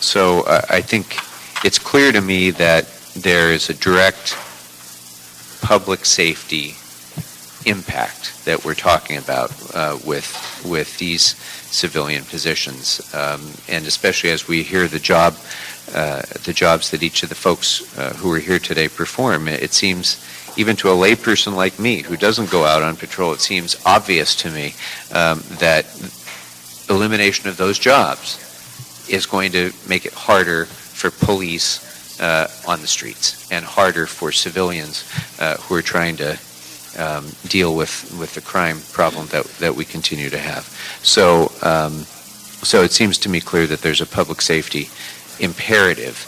Speaker 1: So I think it's clear to me that there is a direct public safety impact that we're talking about with these civilian positions, and especially as we hear the jobs that each of the folks who are here today perform. It seems, even to a layperson like me who doesn't go out on patrol, it seems obvious to me that elimination of those jobs is going to make it harder for police on the streets and harder for civilians who are trying to deal with the crime problem that we continue to have. So it seems to me clear that there's a public safety imperative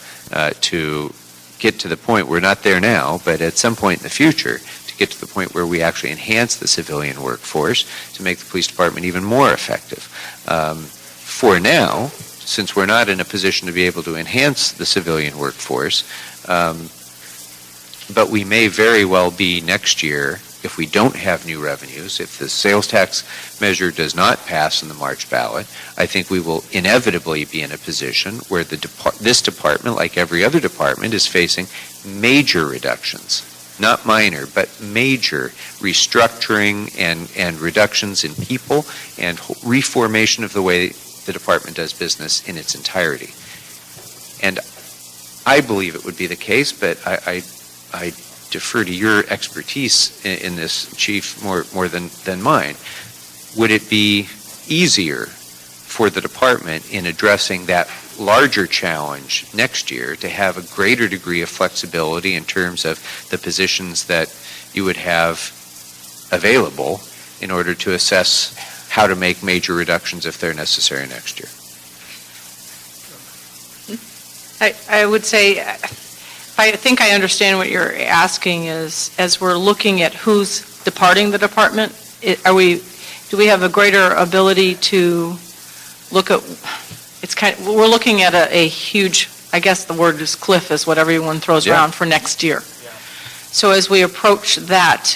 Speaker 1: to get to the point, we're not there now, but at some point in the future, to get to the point where we actually enhance the civilian workforce to make the police department even more effective. For now, since we're not in a position to be able to enhance the civilian workforce, but we may very well be next year, if we don't have new revenues, if the sales tax measure does not pass in the March ballot, I think we will inevitably be in a position where this department, like every other department, is facing major reductions. Not minor, but major restructuring and reductions in people and reformation of the way the department does business in its entirety. And I believe it would be the case, but I defer to your expertise in this, Chief, more than mine. Would it be easier for the department in addressing that larger challenge next year to have a greater degree of flexibility in terms of the positions that you would have available in order to assess how to make major reductions if they're necessary next year?
Speaker 10: I would say, I think I understand what you're asking is, as we're looking at who's departing the department, do we have a greater ability to look at, we're looking at a huge, I guess the word is cliff is what everyone throws around for next year. So as we approach that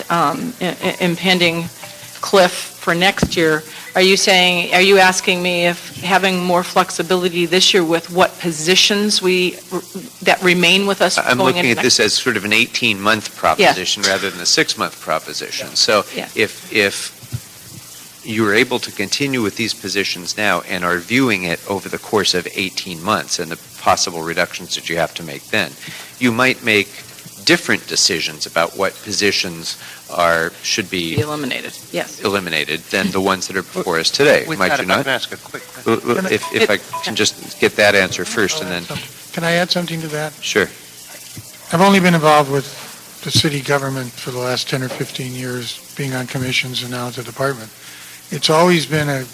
Speaker 10: impending cliff for next year, are you asking me if having more flexibility this year with what positions that remain with us?
Speaker 1: I'm looking at this as sort of an 18-month proposition rather than a 6-month proposition. So if you are able to continue with these positions now and are viewing it over the course of 18 months and the possible reductions that you have to make then, you might make different decisions about what positions should be
Speaker 10: Eliminated, yes.
Speaker 1: eliminated than the ones that are before us today,
Speaker 5: With
Speaker 1: might
Speaker 5: that,
Speaker 1: you
Speaker 5: if I
Speaker 1: not?
Speaker 5: can ask a quick question.
Speaker 1: If I can just get that answer first, and then,
Speaker 11: Can I add something to that?
Speaker 1: sure.
Speaker 11: I've only been involved with the city government for the last 10 or 15 years, being on commissions and now at the department. It's always been a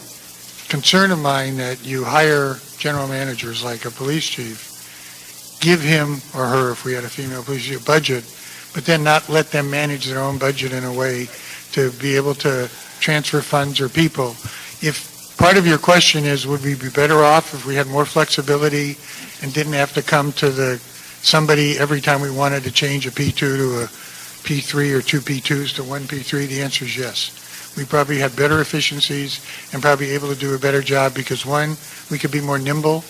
Speaker 11: concern of mine that you hire general managers like a police chief, give him or her, if we had a female police chief, a budget, but then not let them manage their own budget in a way to be able to transfer funds or people. If part of your question is, would we be better off if we had more flexibility and didn't have to come to somebody every time we wanted to change a P2 to a P3 or two P2s to one P3? The answer is yes. We probably had better efficiencies and probably able to do a better job because, one, we could be more nimble,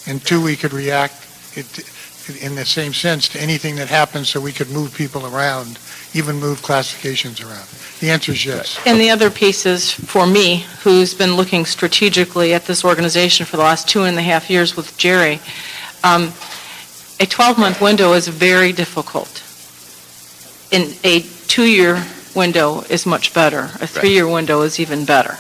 Speaker 11: and two, we could react in the same sense to anything that happens so we could move people around, even move classifications around. The answer is yes.
Speaker 10: And the other piece is, for me, who's been looking strategically at this organization for the last 2.5 years with Jerry, a 12-month window is very difficult. In a 2-year window is much better. A 3-year window is even better.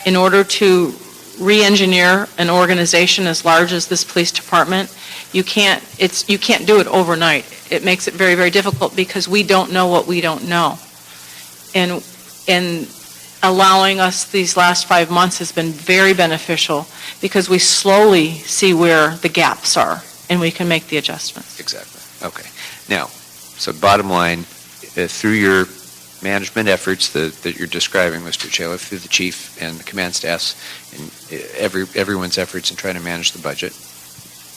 Speaker 10: In order to re-engineer an organization as large as this police department, you can't do it overnight. It makes it very, very difficult because we don't know what we don't know. And allowing us these last 5 months has been very beneficial because we slowly see where the gaps are and we can make the adjustments.
Speaker 1: Exactly. Okay. Now, so bottom line, through your management efforts that you're describing, Mr. Chair, through the chief and the command staffs and everyone's efforts in trying to manage the budget,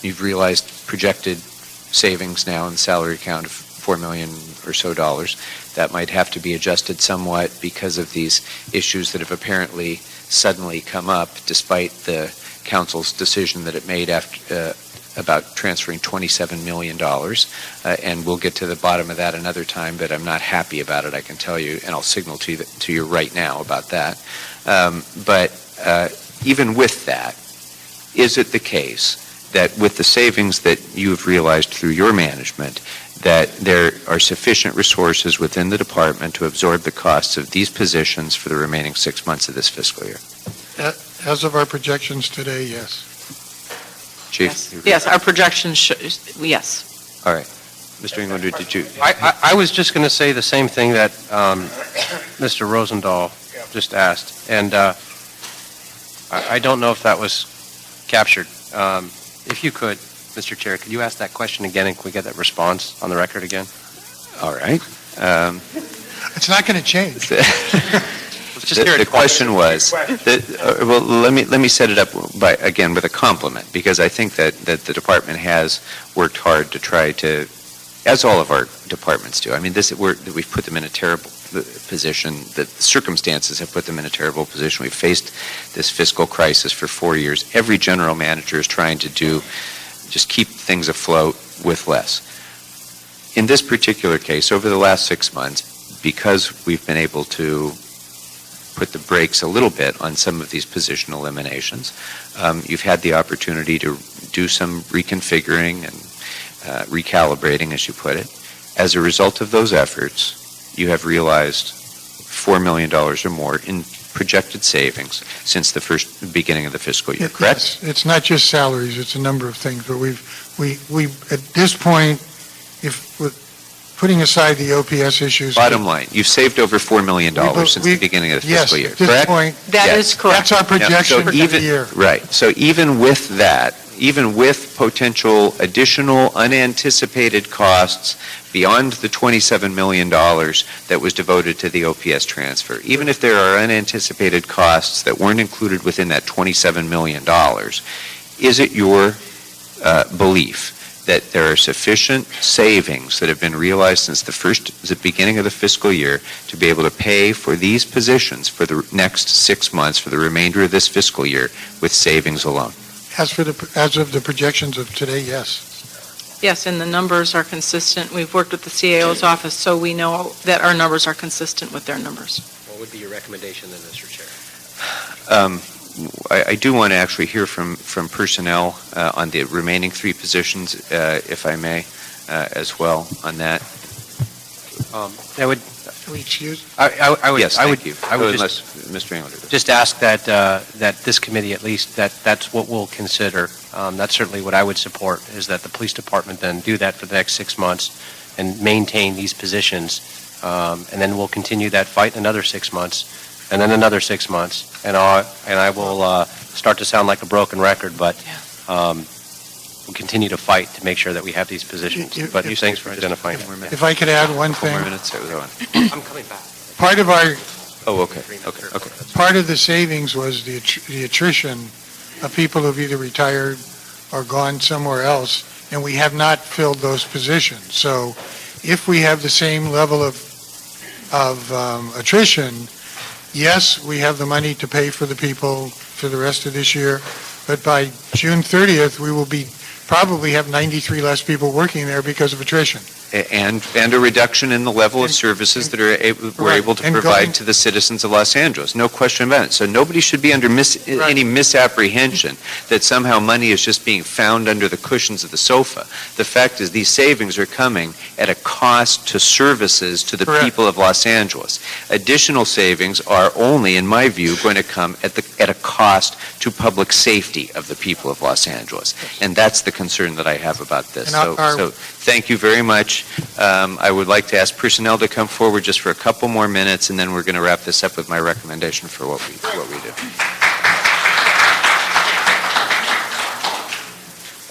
Speaker 1: you've realized projected savings now in the salary account of $4 million or so. That might have to be adjusted somewhat because of these issues that have apparently suddenly come up despite the council's decision that it made after about transferring $27 million, and we'll get to the bottom of that another time, but I'm not happy about it, I can tell you, and I'll signal to you right now about that. But even with that, is it the case that with the savings that you have realized through your management, that there are sufficient resources within the department to absorb the costs of these positions for the remaining 6 months of this fiscal year?
Speaker 11: As of our projections today, yes.
Speaker 1: Chief?
Speaker 10: Yes, our projections show, yes.
Speaker 1: All right. Mr. Englander, did you?
Speaker 5: I was just going to say the same thing that Mr. Rosendahl just asked, and I don't know if that was captured. If you could, Mr. Chair, could you ask that question again, and can we get that response on the record again?
Speaker 1: All right.
Speaker 11: It's not going to change.
Speaker 1: The question was, well, let me set it up again with a compliment, because I think that the department has worked hard to try to, as all of our departments do. I mean, we've put them in a terrible position. The circumstances have put them in a terrible position. We've faced this fiscal crisis for 4 years. Every general manager is trying to just keep things afloat with less. In this particular case, over the last 6 months, because we've been able to put the brakes a little bit on some of these position eliminations, you've had the opportunity to do some reconfiguring and recalibrating, as you put it. As a result of those efforts, you have realized $4 million or more in projected savings since the beginning of the fiscal year, correct?
Speaker 11: Yes, it's not just salaries, it's a number of things, but we at this point, if with putting aside the OPS issues.
Speaker 1: Bottom line, you've saved over $4 million since the beginning of the fiscal year,
Speaker 11: correct? Yes, at this point.
Speaker 10: That is correct.
Speaker 11: That's our projection for the year.
Speaker 1: Right. So even with that, even with potential additional unanticipated costs beyond the $27 million that was devoted to the OPS transfer, even if there are unanticipated costs that weren't included within that $27 million, is it your belief that there are sufficient savings that have been realized since the beginning of the fiscal year to be able to pay for these positions for the next 6 months, for the remainder of this fiscal year, with savings alone?
Speaker 11: As of the projections of today, yes.
Speaker 10: Yes, and the numbers are consistent. We've worked with the CAO's office, so we know that our numbers are consistent with their numbers.
Speaker 5: What would be your recommendation then, Mr. Chair?
Speaker 1: I do want to actually hear from personnel on the remaining 3 positions, if I may. as well on that.
Speaker 5: I would,
Speaker 11: Can we excuse?
Speaker 5: I would,
Speaker 1: Yes,
Speaker 5: I would,
Speaker 1: thank you.
Speaker 5: I would
Speaker 1: Unless
Speaker 5: just,
Speaker 1: Mr. Englander does.
Speaker 5: just ask that, that this committee at least, that's what we'll consider. That's certainly what I would support, is that the police department then do that for the next 6 months and maintain these positions. And then we'll continue that fight another 6 months, and then another 6 months. And I will start to sound like a broken record, but we'll continue to fight to make sure that we have these positions. But thanks for identifying that.
Speaker 11: If I could add one
Speaker 1: Couple
Speaker 11: thing.
Speaker 1: more minutes.
Speaker 5: I'm coming back.
Speaker 11: Part of our,
Speaker 1: Oh, okay.
Speaker 11: part of the savings was the attrition of people who've either retired or gone somewhere else, and we have not filled those positions. So if we have the same level of attrition, yes, we have the money to pay for the people for the rest of this year, but by June 30th, we will probably have 93 less people working there because of attrition.
Speaker 1: And a reduction in the level of services that we're able to provide to the citizens of Los Angeles. No question about it. So nobody should be under any misapprehension that somehow money is just being found under the cushions of the sofa. The fact is these savings are coming at a cost to services to the people of Los Angeles. Additional savings are only, in my view, going to come at a cost to public safety of the people of Los Angeles. And that's the concern that I have about this. So thank you very much. I would like to ask personnel to come forward just for a couple more minutes, and then we're going to wrap this up with my recommendation for what we do.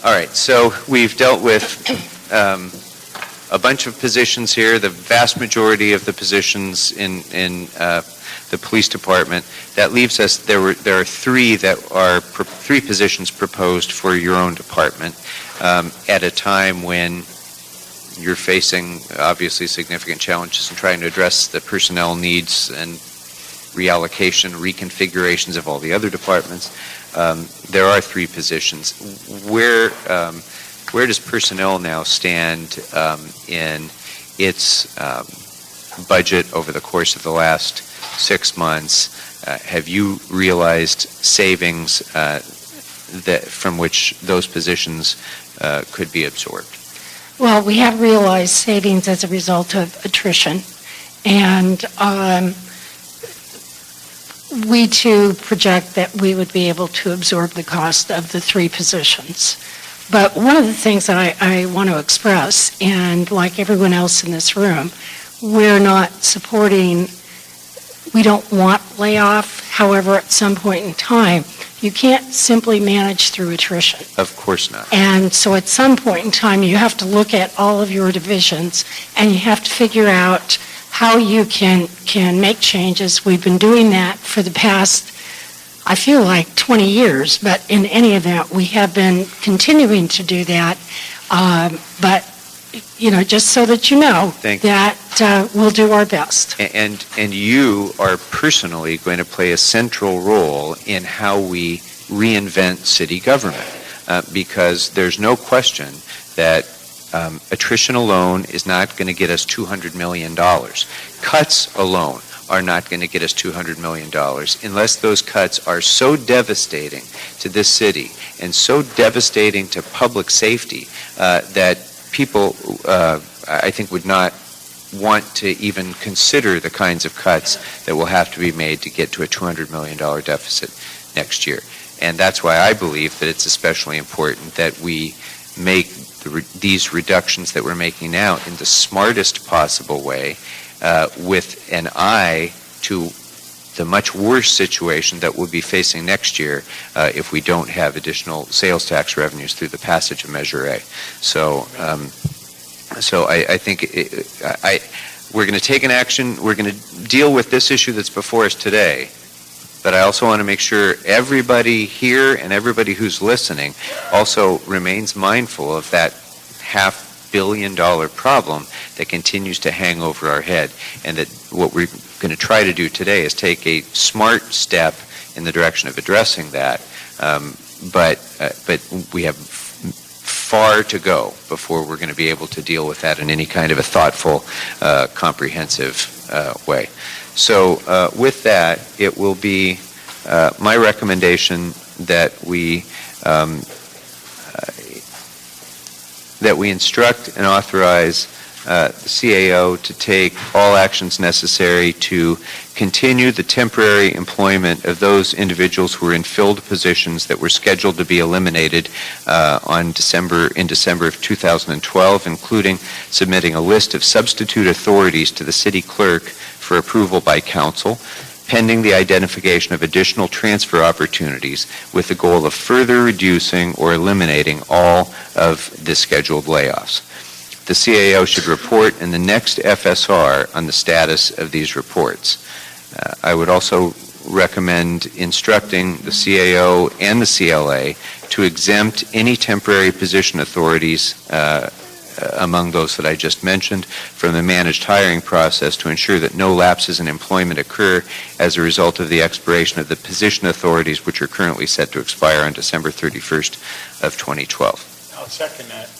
Speaker 1: All right, so we've dealt with a bunch of positions here, the vast majority of the positions in the police department. That leaves us, there are three positions proposed for your own department at a time when you're facing obviously significant challenges in trying to address the personnel needs and reallocation, reconfigurations of all the other departments. There are three positions. Where does personnel now stand in its budget over the course of the last 6 months? Have you realized savings from which those positions could be absorbed?
Speaker 3: Well, we have realized savings as a result of attrition, and we too project that we would be able to absorb the cost of the three positions. But one of the things that I want to express, and like everyone else in this room, we're not supporting, we don't want layoff. However, at some point in time, you can't simply manage through attrition.
Speaker 1: Of course not.
Speaker 3: And so at some point in time, you have to look at all of your divisions, and you have to figure out how you can make changes. We've been doing that for the past, I feel like, 20 years, but in any event, we have been continuing to do that. But, just so that you know, that we'll do our best.
Speaker 1: And you are personally going to play a central role in how we reinvent city government, because there's no question that attrition alone is not going to get us $200 million. Cuts alone are not going to get us $200 million unless those cuts are so devastating to this city and so devastating to public safety that people, I think, would not want to even consider the kinds of cuts that will have to be made to get to a $200 million deficit next year. And that's why I believe that it's especially important that we make these reductions that we're making now in the smartest possible way, with an eye to the much worse situation that we'll be facing next year if we don't have additional sales tax revenues through the passage of Measure A. So I think we're going to take an action. We're going to deal with this issue that's before us today. But I also want to make sure everybody here and everybody who's listening also remains mindful of that $500 million problem that continues to hang over our head, and that what we're going to try to do today is take a smart step in the direction of addressing that. But we have far to go before we're going to be able to deal with that in any kind of a thoughtful, comprehensive way. So with that, it will be my recommendation that we that we instruct and authorize the CAO to take all actions necessary to continue the temporary employment of those individuals who were in filled positions that were scheduled to be eliminated in December of 2012, including submitting a list of substitute authorities to the city clerk for approval by council, pending the identification of additional transfer opportunities with the goal of further reducing or eliminating all of the scheduled layoffs. The CAO should report in the next FSR on the status of these reports. I would also recommend instructing the CAO and the CLA to exempt any temporary position authorities among those that I just mentioned from the managed hiring process to ensure that no lapses in employment occur as a result of the expiration of the position authorities which are currently set to expire on December 31st of 2012.
Speaker 6: I'll second that.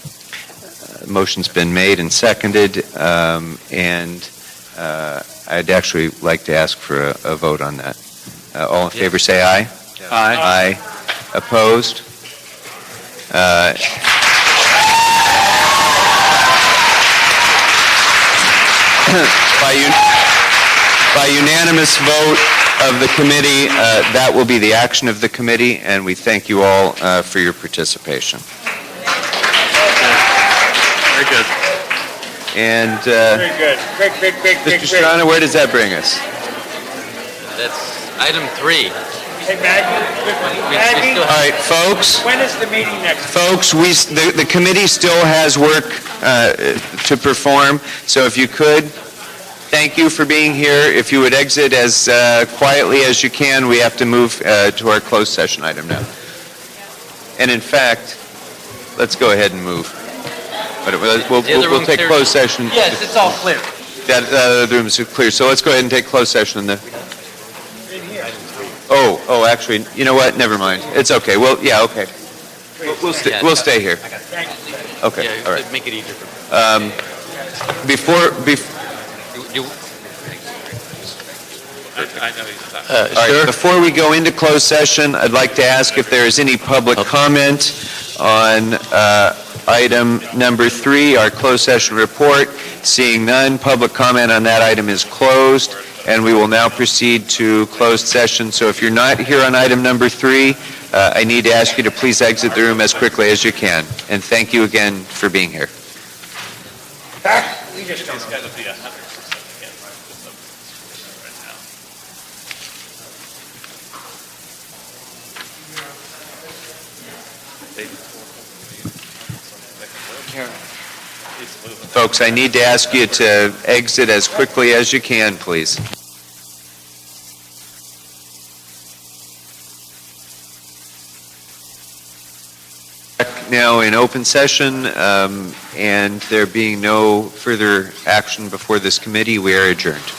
Speaker 1: Motion's been made and seconded, and I'd actually like to ask for a vote on that. All in favor, say aye.
Speaker 5: Aye.
Speaker 1: Aye. Opposed? By unanimous vote of the committee, that will be the action of the committee, and we thank you all for your participation.
Speaker 8: Very good.
Speaker 1: And
Speaker 6: Very good. Great.
Speaker 1: Mr. Strana, where does that bring us?
Speaker 12: That's item 3.
Speaker 6: Hey, Maggie?
Speaker 1: All right, folks.
Speaker 6: When is the meeting next?
Speaker 1: Folks, the committee still has work to perform, so if you could, thank you for being here. If you would exit as quietly as you can, we have to move to our closed session item now. And in fact, let's go ahead and move. But we'll take closed session.
Speaker 12: Yes, it's all clear.
Speaker 1: The room is clear, so let's go ahead and take closed session in the... Oh, actually, you know what? Never mind. It's okay. Well, yeah, okay. We'll stay here. Okay,
Speaker 12: Yeah,
Speaker 1: all right.
Speaker 12: make it easier for
Speaker 1: Before
Speaker 8: I know he's talking.
Speaker 1: all right, before we go into closed session, I'd like to ask if there is any public comment on item number 3, our closed session report. Seeing none, public comment on that item is closed, and we will now proceed to closed session. So if you're not here on item number 3, I need to ask you to please exit the room as quickly as you can. And thank you again for being here.
Speaker 6: We just don't know.
Speaker 1: Folks, I need to ask you to exit as quickly as you can, please. Now in open session, and there being no further action before this committee, we are adjourned.